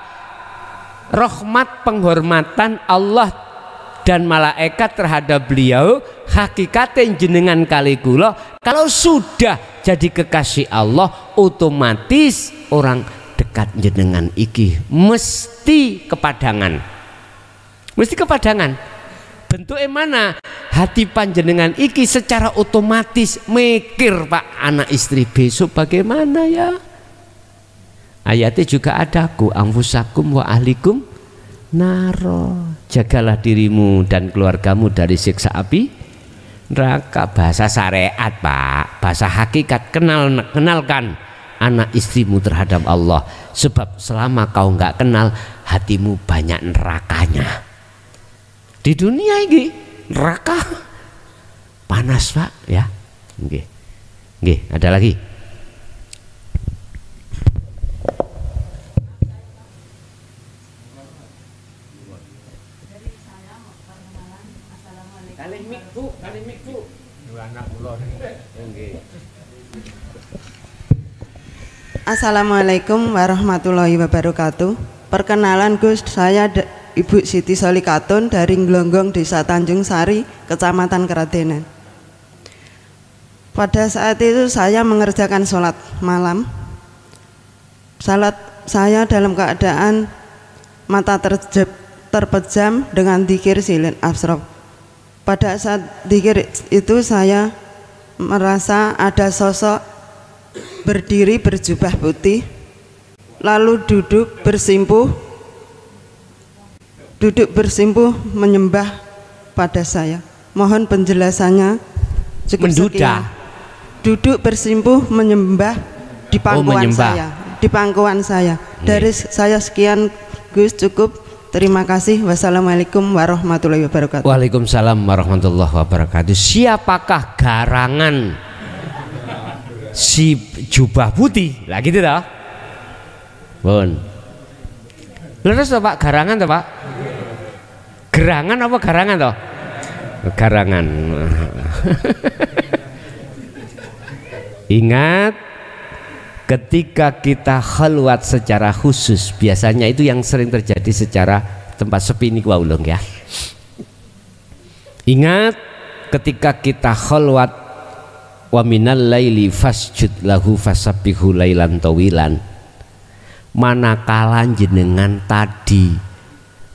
rahmat penghormatan Allah dan malaikat terhadap beliau hakikatnya jenengan kali kula kalau sudah jadi kekasih Allah, otomatis orang dekat jenengan iki mesti kepadangan. Mesti kepadangan. Bentuknya mana? Hati panjenengan iki secara otomatis mikir Pak, anak istri besok bagaimana ya? Ayatnya juga ada, ku anfusakum wa ahlikum naro. Jagalah dirimu dan keluargamu dari siksa api neraka. Bahasa syariat Pak, bahasa hakikat. Kenalkan anak istrimu terhadap Allah, sebab selama kau nggak kenal, hatimu banyak nerakanya. Di dunia ini neraka panas Pak ya. Nggih, ada lagi. Assalamualaikum warahmatullahi wabarakatuh. Perkenalan Gus, saya Ibu Siti Solikatun dari Glonggong, Desa Tanjung Sari, Kecamatan Keradenan. Pada saat itu saya mengerjakan sholat malam. Salat saya dalam keadaan mata terpejam dengan dzikir silin asrof. Pada saat dzikir itu saya merasa ada sosok berdiri berjubah putih, lalu duduk bersimpuh menyembah pada saya. Mohon penjelasannya. Cukup sekian. Duduk bersimpuh menyembah di pangkuan saya. Di pangkuan saya. Dari saya sekian, Gus, cukup. Terima kasih. Wassalamualaikum warahmatullahi wabarakatuh. Waalaikumsalam warahmatullahi wabarakatuh. Siapakah garangan si jubah putih? Lah gitu toh. Pun. Leres toh Pak, garangan toh Pak? Gerangan apa garangan toh? Garangan. Ingat, ketika kita khalwat secara khusus, biasanya itu yang sering terjadi secara tempat sepi ini ulung ya. Ingat, ketika kita khalwat, wa minal laili fasjud lahu fasabbihu lailan tawilan, manakala jenengan tadi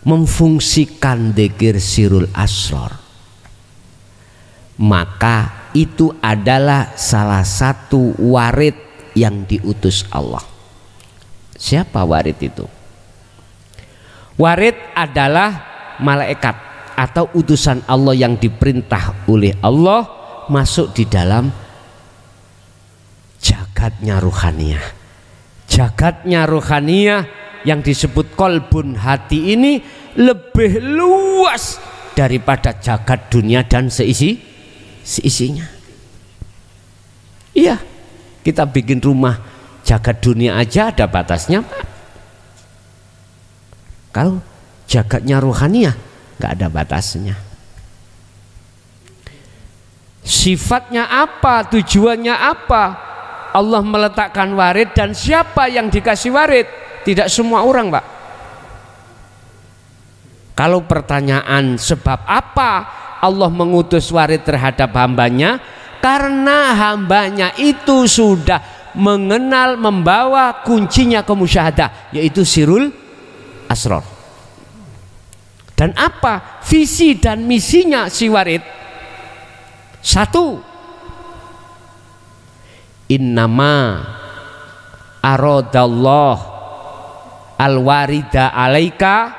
memfungsikan dzikir sirul asror, maka itu adalah salah satu warid yang diutus Allah. Siapa warid itu? Warid adalah malaikat atau utusan Allah yang diperintah oleh Allah masuk di dalam jagatnya ruhaniyah. Jagatnya ruhaniyah yang disebut kolbun hati ini lebih luas daripada jagat dunia dan seisinya. Iya, kita bikin rumah jagat dunia aja ada batasnya Pak. Kalau jagatnya ruhaniyah nggak ada batasnya. Sifatnya apa, tujuannya apa? Allah meletakkan warid, dan siapa yang dikasih warid? Tidak semua orang Pak. Kalau pertanyaan sebab apa Allah mengutus warid terhadap hambanya, karena hambanya itu sudah mengenal, membawa kuncinya ke musyahadah, yaitu sirul asror. Dan apa visi dan misinya si warid? Satu, innama aradallah al-warida alaika,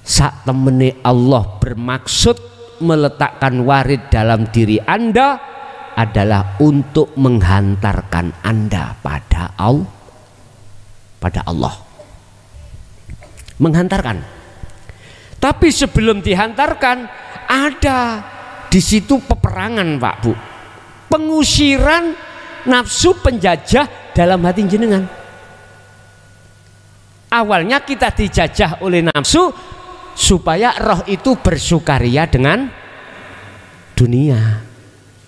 sak temene Allah bermaksud meletakkan warid dalam diri Anda adalah untuk menghantarkan Anda pada Allah. Menghantarkan. Tapi sebelum dihantarkan ada di situ peperangan Pak Bu. Pengusiran nafsu penjajah dalam hati jenengan. Awalnya kita dijajah oleh nafsu supaya roh itu bersukaria dengan dunia.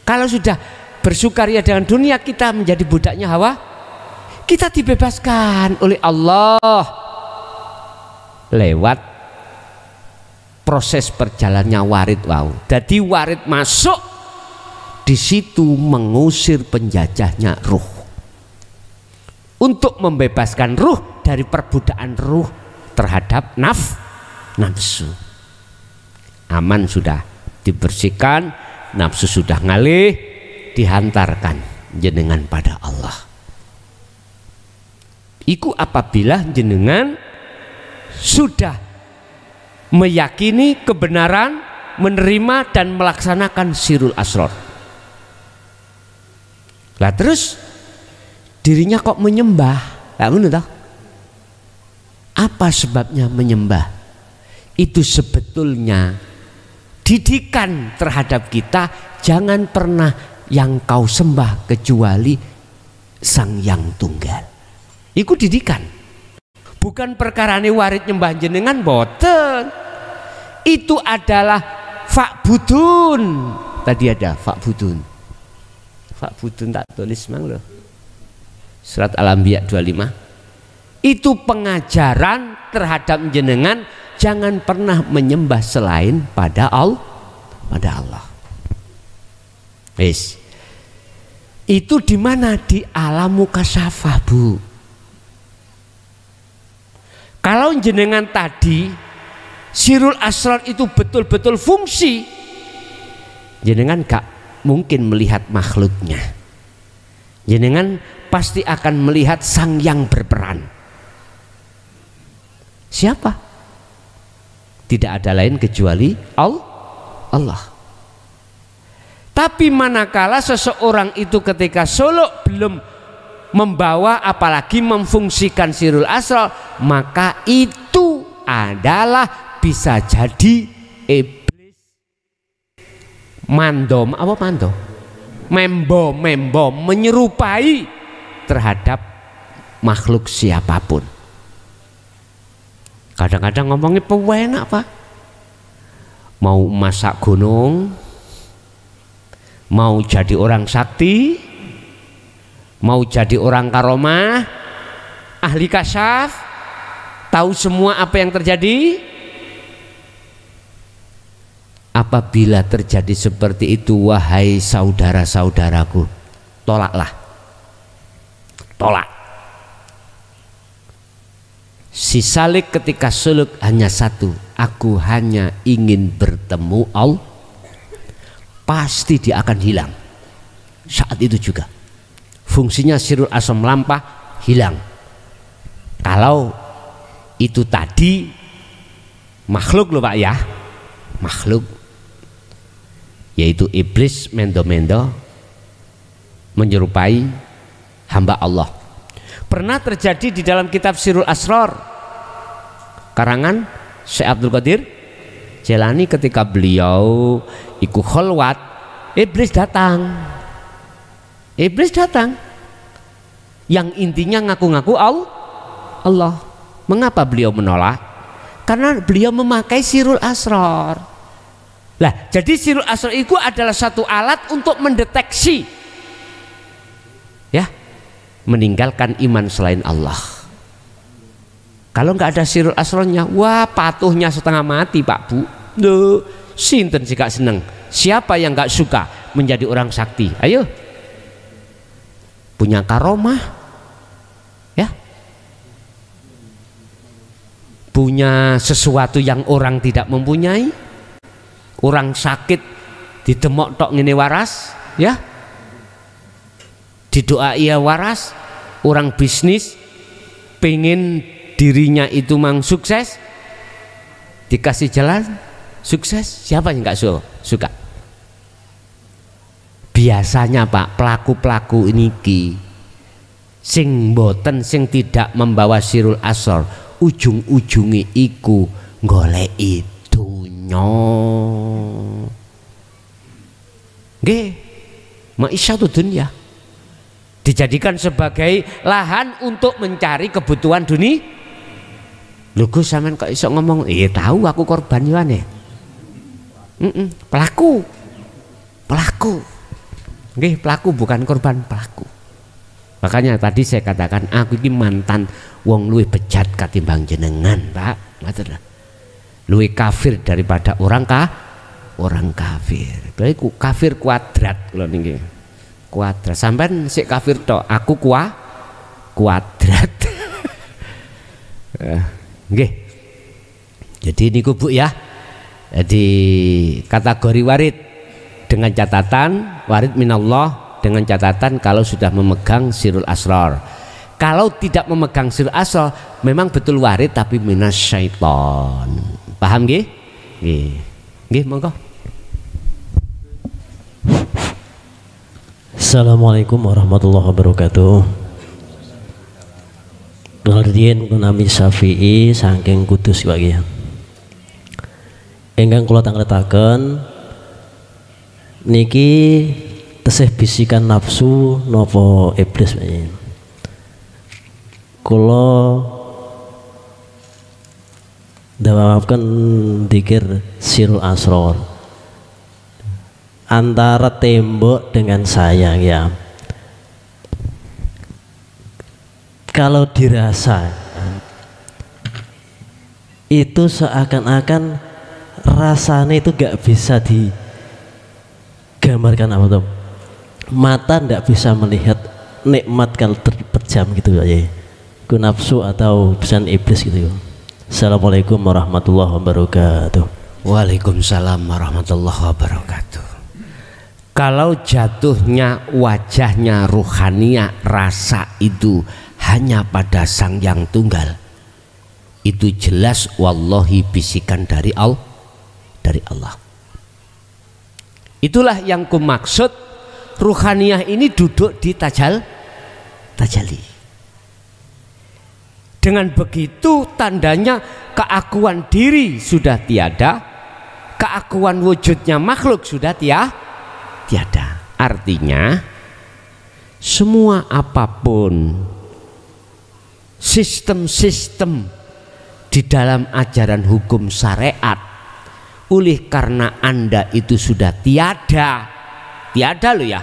Kalau sudah bersukaria dengan dunia, kita menjadi budaknya hawa. Kita dibebaskan oleh Allah lewat proses perjalannya warid. Wow. Jadi warid masuk di situ mengusir penjajahnya ruh, untuk membebaskan ruh dari perbudakan ruh terhadap nafsu. Aman sudah dibersihkan, nafsu sudah ngalih, dihantarkan jenengan pada Allah. Iku apabila jenengan sudah meyakini kebenaran, menerima dan melaksanakan sirul asror. Lah terus dirinya kok menyembah? Lah ngono toh? Apa sebabnya menyembah? Itu sebetulnya didikan terhadap kita, jangan pernah yang kau sembah kecuali Sang Yang Tunggal. Iku didikan. Bukan perkarane warid nyembah jenengan, boten. Itu adalah fa'budun. Tadi ada fa'budun. Fa'budun tak tulis mang loh. Surat Al-Anbiya 25. Itu pengajaran terhadap jenengan, jangan pernah menyembah selain pada Allah. Wis. Itu di mana? Di alam mukasyafah, Bu. Kalau jenengan tadi sirul asrar itu betul-betul fungsi, jenengan gak mungkin melihat makhluknya. Jenengan pasti akan melihat sang yang berperan. Siapa? Tidak ada lain kecuali Allah. Tapi manakala seseorang itu ketika suluk belum membawa apalagi memfungsikan sirul asrar, maka itu adalah bisa jadi iblis membo menyerupai terhadap makhluk siapapun. Kadang-kadang ngomongnya pewenak Pak, mau masak gunung, mau jadi orang sakti, mau jadi orang karomah, ahli kasyaf, tahu semua apa yang terjadi. Apabila terjadi seperti itu, wahai saudara-saudaraku, tolaklah, tolak. Si Salik ketika suluk hanya satu, aku hanya ingin bertemu Allah. Pasti dia akan hilang. Saat itu juga fungsinya sirul asrar melampah hilang. Kalau itu tadi makhluk loh Pak ya, makhluk, yaitu iblis mendo-mendo menyerupai hamba Allah. Pernah terjadi di dalam kitab Sirul Asrar karangan Syekh Abdul Qadir Jailani, ketika beliau ikut kholwat, iblis datang. Iblis datang yang intinya ngaku-ngaku Allah. Mengapa beliau menolak? Karena beliau memakai Sirul Asrar. Lah, jadi Sirul Asrar itu adalah satu alat untuk mendeteksi, ya, meninggalkan iman selain Allah. Kalau nggak ada Sirul Asrarnya, wah patuhnya setengah mati Pak Bu. Duh, sinten sih gak seneng? Siapa yang nggak suka menjadi orang sakti? Ayo, punya karomah, ya, punya sesuatu yang orang tidak mempunyai. Orang sakit ditemok tok ngene waras, ya, didoa ia waras. Orang bisnis pengen dirinya itu mang sukses, dikasih jalan sukses, siapa yang nggak suka? Biasanya Pak, pelaku-pelaku ini sing boten, sing tidak membawa Sirul Asrar, ujung-ujungi iku goleki dunya. Nggih, ma'isyatu dunya dijadikan sebagai lahan untuk mencari kebutuhan dunia. Lho Gus, sampean kok iso ngomong? Tahu aku korban yuane. Pelaku. Nggih, pelaku bukan korban, pelaku. Makanya tadi saya katakan aku ini mantan wong luwih bejat katimbang jenengan, Pak. Ngoten. Luwih kafir daripada orang kafir. Berarti kafir kuadrat kula niki. Kuadrat. Sampean sik kafir tok, aku kuadrat. Nggih. Jadi niku Bu ya. Jadi kategori warid dengan catatan warid minallah, dengan catatan kalau sudah memegang Sirul Asrar. Kalau tidak memegang Sirul Asrar memang betul warid tapi minasyaiton. Paham nggih? Nggih. Nggih, monggo. Assalamualaikum warahmatullahi wabarakatuh. Nalien kunami Syafi'i saking Kudus Pak ya. Ingkang kula tangletaken niki tesih bisikan nafsu napa iblis Pak ya. Kula dawuhaken dzikir Sirul Asrar antara tembok dengan saya ya. Kalau dirasa itu seakan-akan rasanya itu gak bisa digambarkan apa tuh. Mata gak bisa melihat nikmat kalau terpejam gitu ya. Ku nafsu atau pesan iblis gitu. Assalamualaikum warahmatullahi wabarakatuh. Waalaikumsalam warahmatullahi wabarakatuh. Kalau jatuhnya wajahnya ruhaniyah rasa itu hanya pada Sang Yang Tunggal, itu jelas wallahi bisikan dari Allah. Itulah yang kumaksud ruhaniyah ini duduk di tajalli. Dengan begitu tandanya keakuan diri sudah tiada, keakuan wujudnya makhluk sudah tiada. Artinya semua apapun sistem-sistem di dalam ajaran hukum syariat, oleh karena Anda itu sudah tiada loh ya,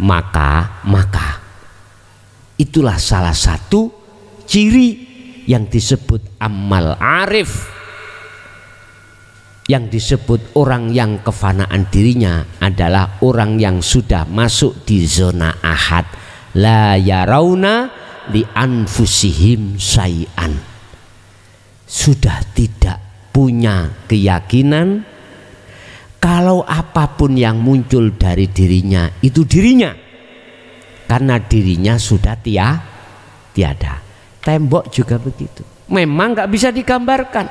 maka itulah salah satu ciri yang disebut amal arif, yang disebut orang yang kefanaan dirinya adalah orang yang sudah masuk di zona ahad, la yarauna li anfusihim syai'an, sudah tidak punya keyakinan kalau apapun yang muncul dari dirinya itu dirinya, karena dirinya sudah tiada. Tembok juga begitu, memang nggak bisa digambarkan.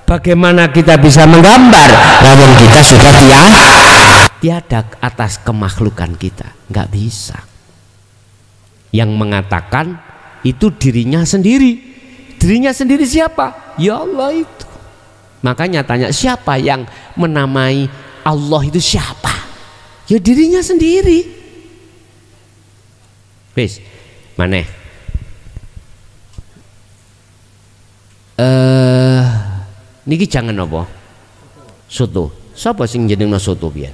Bagaimana kita bisa menggambar namun kita sudah tiada atas kemakhlukan kita, nggak bisa. Yang mengatakan itu dirinya sendiri. Dirinya sendiri siapa? Ya Allah itu. Makanya tanya, siapa yang menamai Allah itu siapa? Ya dirinya sendiri. Wis, maneh. Niki jangan apa? Soto. Sapa sing jenengna soto piye?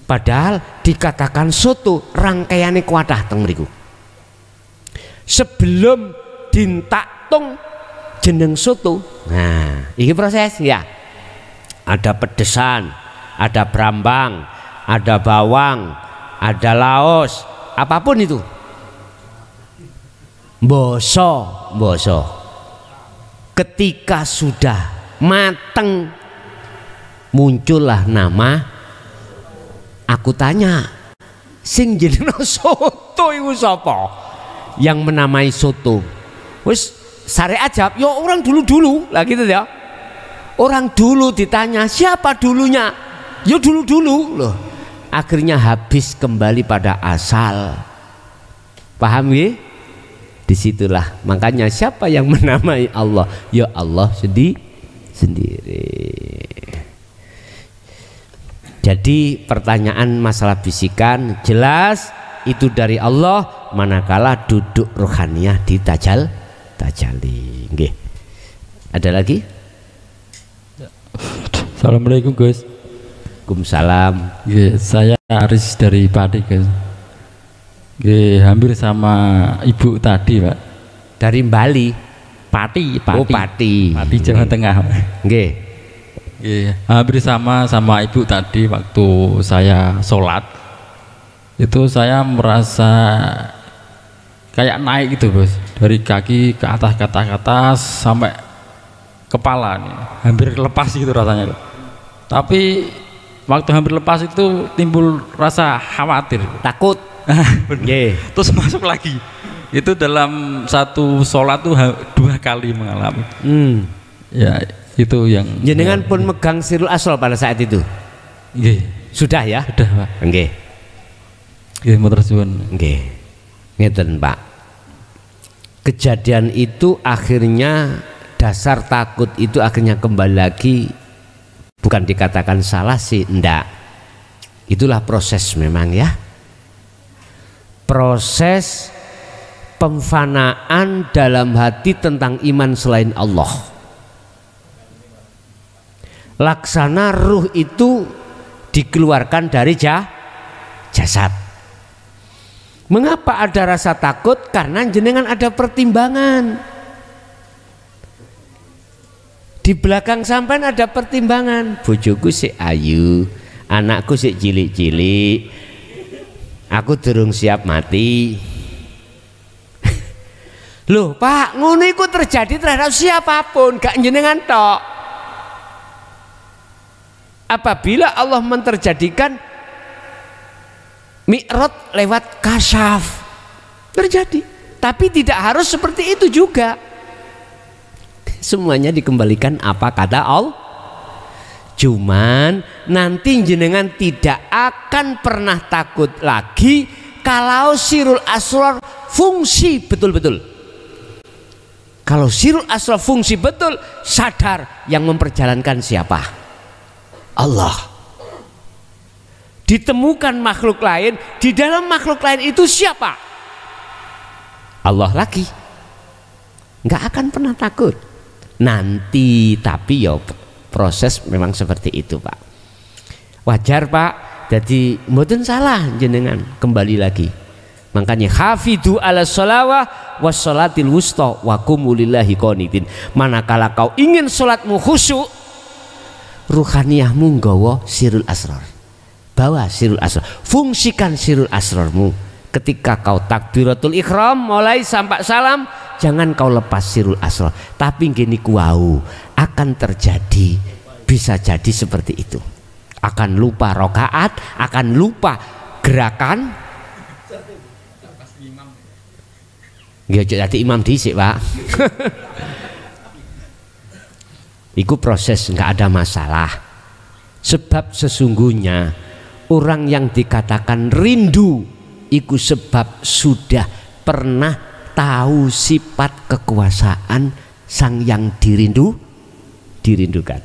Padahal dikatakan soto rangkaiane kuatah teng mriku. Sebelum dintaktung jeneng soto. Nah, ini proses ya. Ada pedesan, ada brambang, ada bawang, ada laos, apapun itu. Boso. Ketika sudah mateng muncullah nama. Aku tanya, sing jeneng soto iku sapa? Yang menamai soto. Wis syariat jawab, ya orang dulu lah gitu ya. Orang dulu ditanya siapa dulunya, ya dulu loh. Akhirnya habis kembali pada asal. Paham ya? Disitulah makanya siapa yang menamai Allah, ya Allah sendiri. Jadi pertanyaan masalah bisikan jelas itu dari Allah, manakala duduk rohaniyah di tajalli. Nggih. Ada lagi? Assalamualaikum Gus. Waalaikumsalam. Saya Aris dari Pati Gus. Hampir sama ibu tadi Pak. Dari Bali. Pati. Oh Pati. Pati Jawa Tengah. Nggih. Hampir sama ibu tadi waktu saya sholat. Itu saya merasa kayak naik gitu Bos. Dari kaki ke atas sampai kepala nih. Hampir lepas gitu rasanya. Tapi waktu hampir lepas itu timbul rasa khawatir. Takut. Terus masuk lagi. Itu dalam satu sholat tuh 2 kali mengalami. Ya itu yang. Jenengan pun megang sirul asal pada saat itu. Sudah ya? Sudah Pak. Nggih. Matur suwun. Nggih. Ngeten Pak. Kejadian itu akhirnya dasar takut itu akhirnya kembali lagi, bukan dikatakan salah sih, ndak. Itulah proses memang ya. Proses pemfanaan dalam hati tentang iman selain Allah. Laksana ruh itu dikeluarkan dari jasad. Mengapa ada rasa takut? Karena jenengan ada pertimbangan. Di belakang sampean ada pertimbangan. Bojoku sik ayu, anakku sik cilik-cilik, aku durung siap mati. Loh Pak, ngono iku terjadi terhadap siapapun, gak jenengan tok. Apabila Allah menterjadikan mi'raj lewat kasyaf, terjadi. Tapi tidak harus seperti itu juga. Semuanya dikembalikan apa kata Allah. Cuman nanti jenengan tidak akan pernah takut lagi kalau sirul asrar fungsi betul-betul. Kalau sirul asrar fungsi betul, sadar yang memperjalankan siapa? Allah. Ditemukan makhluk lain, di dalam makhluk lain itu siapa? Allah lagi. Nggak akan pernah takut. Nanti, tapi ya proses memang seperti itu Pak. Wajar Pak. Jadi mboten salah jenengan, kembali lagi. Makanya hafidu ala sholawah wassolatil wusta wa qumu lillahi qanitin. Manakala kau ingin sholatmu khusyuk, ruhaniyahmu nggawa sirul asrar. Bawa sirul asrar, fungsikan sirul asrarmu. Ketika kau takbiratul ihram mulai sampai salam, jangan kau lepas sirul asrar. Tapi gini kuau akan terjadi, bisa jadi seperti itu. Akan lupa rokaat, akan lupa gerakan. Nggih jadi imam dhisik, Pak. Iku proses, nggak ada masalah. Sebab sesungguhnya orang yang dikatakan rindu iku sebab sudah pernah tahu sifat kekuasaan sang yang dirindukan.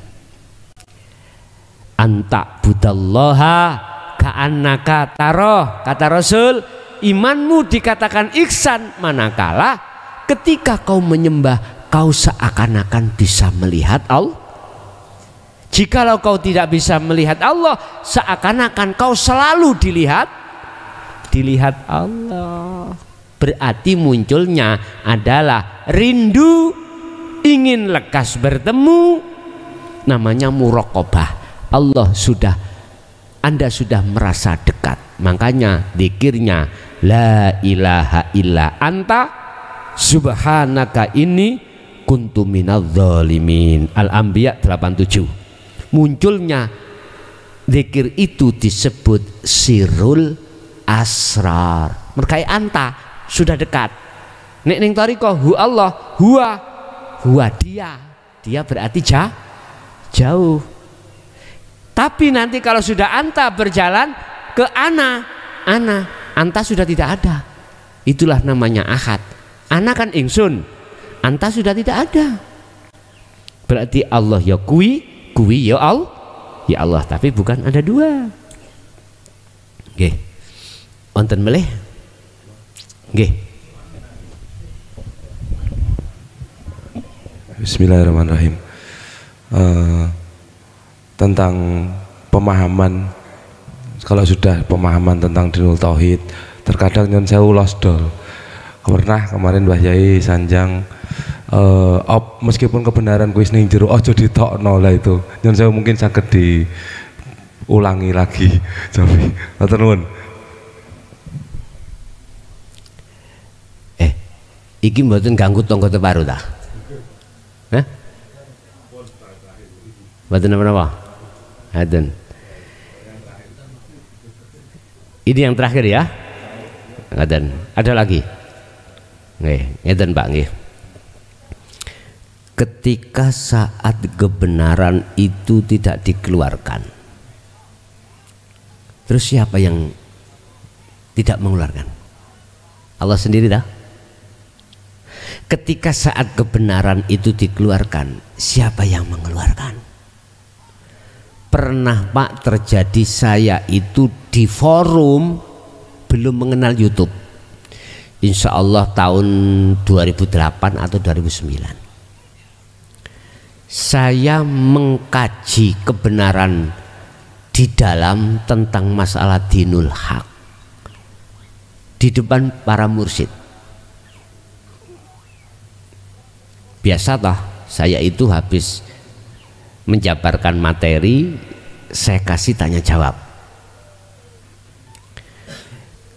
Anta budallaha ka'annaka taroh, kata Rasul. Imanmu dikatakan ihsan manakala ketika kau menyembah kau seakan-akan bisa melihat Allah. Jikalau kau tidak bisa melihat Allah, seakan-akan kau selalu dilihat Allah. Berarti munculnya adalah rindu, ingin lekas bertemu, namanya muraqabah. Anda sudah merasa dekat. Makanya zikirnya la ilaha illa anta subhanaka inni kuntu minadz zalimin. Al-Anbiya 87. Munculnya zikir itu disebut sirul asrar. Merkai anta sudah dekat. Nek ning thariqah hu Allah, huwa dia berarti jauh. Tapi nanti kalau sudah anta berjalan ke ana anta sudah tidak ada. Itulah namanya ahad. Ana kan ingsun, anta sudah tidak ada. Berarti Allah ya kuwi ya Allah, tapi bukan ada dua. Nggih. Wonten melih? Nggih. Bismillahirrahmanirrahim. Tentang pemahaman, kalau sudah pemahaman tentang dinul tauhid, terkadang nyon sewu losdol. Pernah kemarin Mbah Yai sanjang meskipun kebenaran kuis ning jero aja ditokno lah itu. Nyon sewu mungkin saged diulangi lagi. Jadi matur nuwun. Iki mboten ganggu tangga teparu ta? Hah? Mboten napa-napa? Aden. Ini yang terakhir ya. Aden. Ada lagi? Nggih, ngeten Pak nggih. Ketika saat kebenaran itu tidak dikeluarkan, terus siapa yang tidak mengeluarkan? Allah sendiri dah. Ketika saat kebenaran itu dikeluarkan, siapa yang mengeluarkan? Pernah Pak terjadi, saya itu di forum belum mengenal YouTube. Insya Allah tahun 2008 atau 2009. Saya mengkaji kebenaran di dalam tentang masalah dinul haq di depan para mursyid. Biasa toh, saya itu habis menjabarkan materi, saya kasih tanya jawab.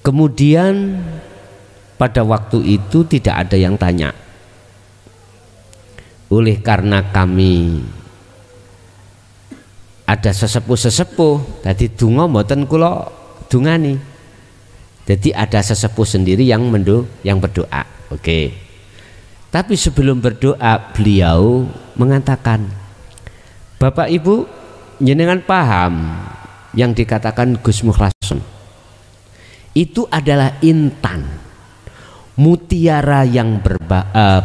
Kemudian pada waktu itu tidak ada yang tanya. Oleh karena kami ada sesepuh-sesepuh, jadi donga mboten kula dungani. Jadi ada sesepuh sendiri yang berdoa. Oke. Tapi sebelum berdoa beliau mengatakan, Bapak Ibu jenengan paham yang dikatakan Gus Mukhlason itu adalah intan, mutiara yang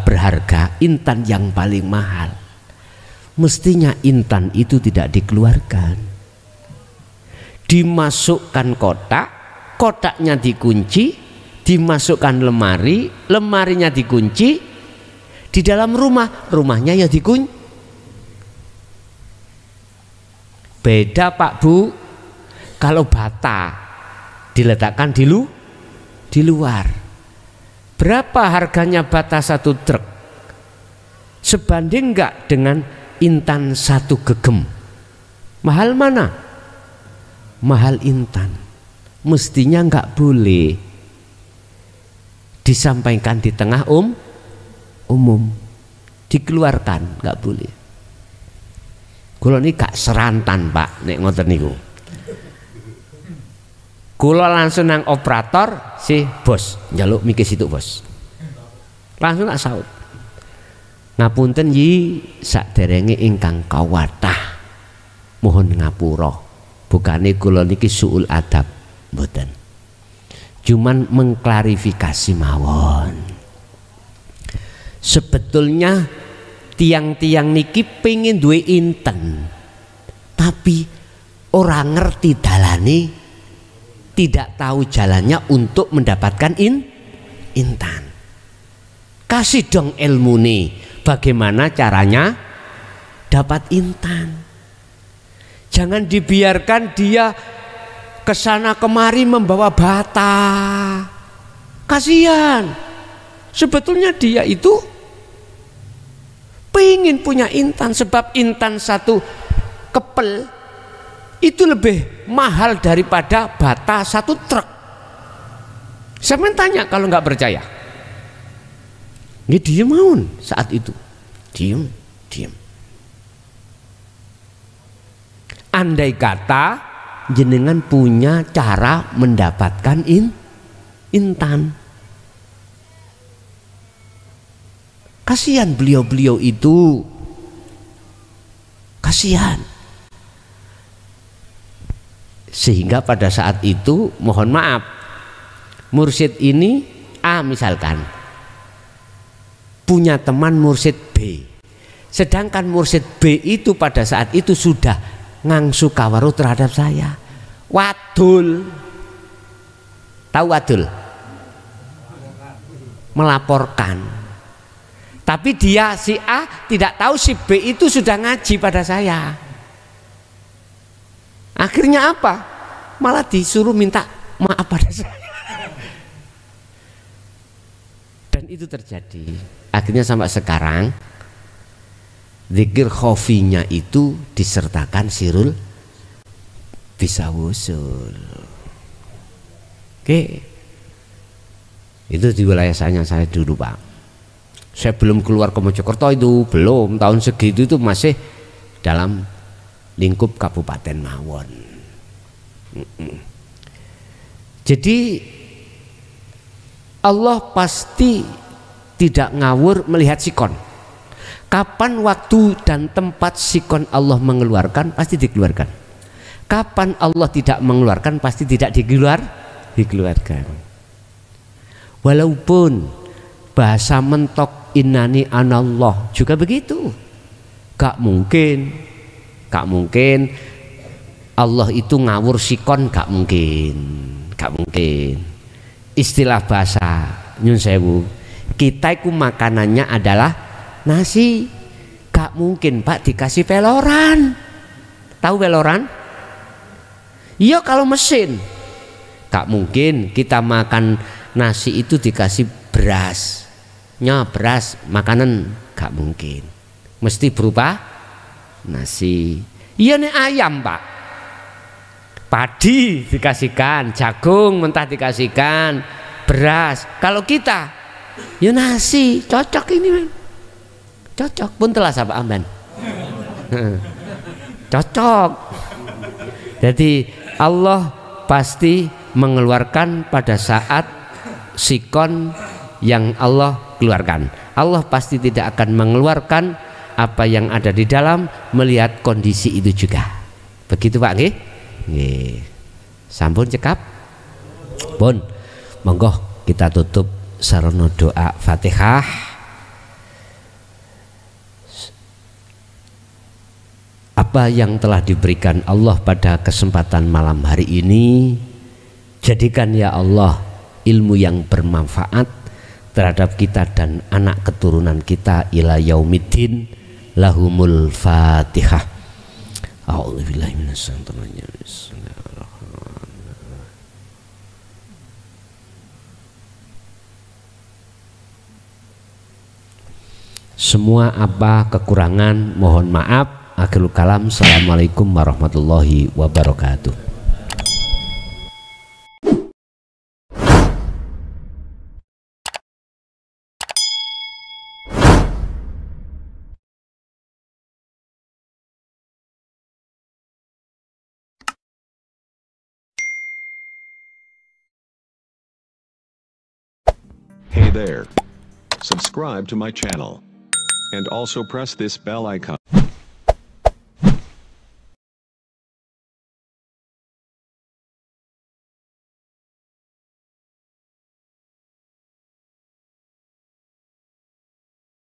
berharga, intan yang paling mahal. Mestinya intan itu tidak dikeluarkan, dimasukkan kotak, kotaknya dikunci, dimasukkan lemari, lemarinya dikunci, di dalam rumah, rumahnya ya dikunci. Beda Pak Bu kalau bata diletakkan di luar. Berapa harganya bata satu truk? Sebanding enggak dengan intan satu gegem? Mahal mana? Mahal intan. Mestinya enggak boleh disampaikan di tengah umum, dikeluarkan, enggak boleh. Kula ini gak serantan Pak nek ngoten niku. Kula langsung nang operator, si bos njaluk mikir situ bos. Langsung tak saut. Ngapunten yi saderenge ingkang kawathah. Mohon ngapura. Bukane kula niki suul adab mboten. Cuman mengklarifikasi mawon. Sebetulnya tiang-tiang niki pengen duwe inten, tapi orang ngerti dalane, tidak tahu jalannya untuk mendapatkan intan. Kasih dong ilmu nih, bagaimana caranya dapat intan. Jangan dibiarkan dia kesana kemari membawa bata. Kasihan. Sebetulnya dia itu pengen punya intan, sebab intan satu kepel itu lebih mahal daripada bata satu truk. Saya tanya kalau nggak percaya. Ini diem maun saat itu, diem. Andai kata jenengan punya cara mendapatkan intan, kasihan beliau-beliau itu, kasihan. Sehingga pada saat itu mohon maaf, mursyid ini A misalkan punya teman mursyid B, sedangkan mursyid B itu pada saat itu sudah ngangsu kawaruh terhadap saya. Wadul, tahu wadul? Melaporkan. Tapi dia si A tidak tahu si B itu sudah ngaji pada saya. Akhirnya apa? Malah disuruh minta maaf pada saya. Dan itu terjadi. Akhirnya sampai sekarang zikir khofinya itu disertakan sirul bisa wusul. Oke. Itu di wilayah saya dulu Pak. Saya belum keluar ke Mojokerto itu, belum, tahun segitu itu masih dalam lingkup Kabupaten mawon. Jadi Allah pasti tidak ngawur melihat sikon. Kapan waktu dan tempat sikon Allah mengeluarkan pasti dikeluarkan. Kapan Allah tidak mengeluarkan pasti tidak dikeluarkan. Walaupun bahasa mentok innani anallah juga begitu. Gak mungkin Allah itu ngawur sikon, gak mungkin. Istilah bahasa nyun sewu, kita itu makanannya adalah nasi. Gak mungkin Pak dikasih peloran. Tahu peloran? Iya kalau mesin. Gak mungkin kita makan nasi itu dikasih beras. Beras makanan gak mungkin. Mesti berupa nasi. Iya nih ayam Pak, padi dikasihkan, jagung mentah dikasihkan, beras. Kalau kita ya nasi, cocok ini men. Cocok pun telah apa amban. Cocok. Jadi Allah pasti mengeluarkan pada saat sikon yang Allah keluarkan. Allah pasti tidak akan mengeluarkan apa yang ada di dalam melihat kondisi itu juga. Begitu Pak nggih? Nggih. Sampun cekap? Pun. Monggo kita tutup sarana doa Fatihah. Apa yang telah diberikan Allah pada kesempatan malam hari ini, jadikan ya Allah ilmu yang bermanfaat terhadap kita dan anak keturunan kita ila yaumiddin. Lahumul Fatihah. A'udzubillahi minasyaitonir rajim. Semua apa kekurangan mohon maaf. Akhirul kalam. Assalamualaikum warahmatullahi wabarakatuh. Hey there. Subscribe to my channel. And also press this bell icon.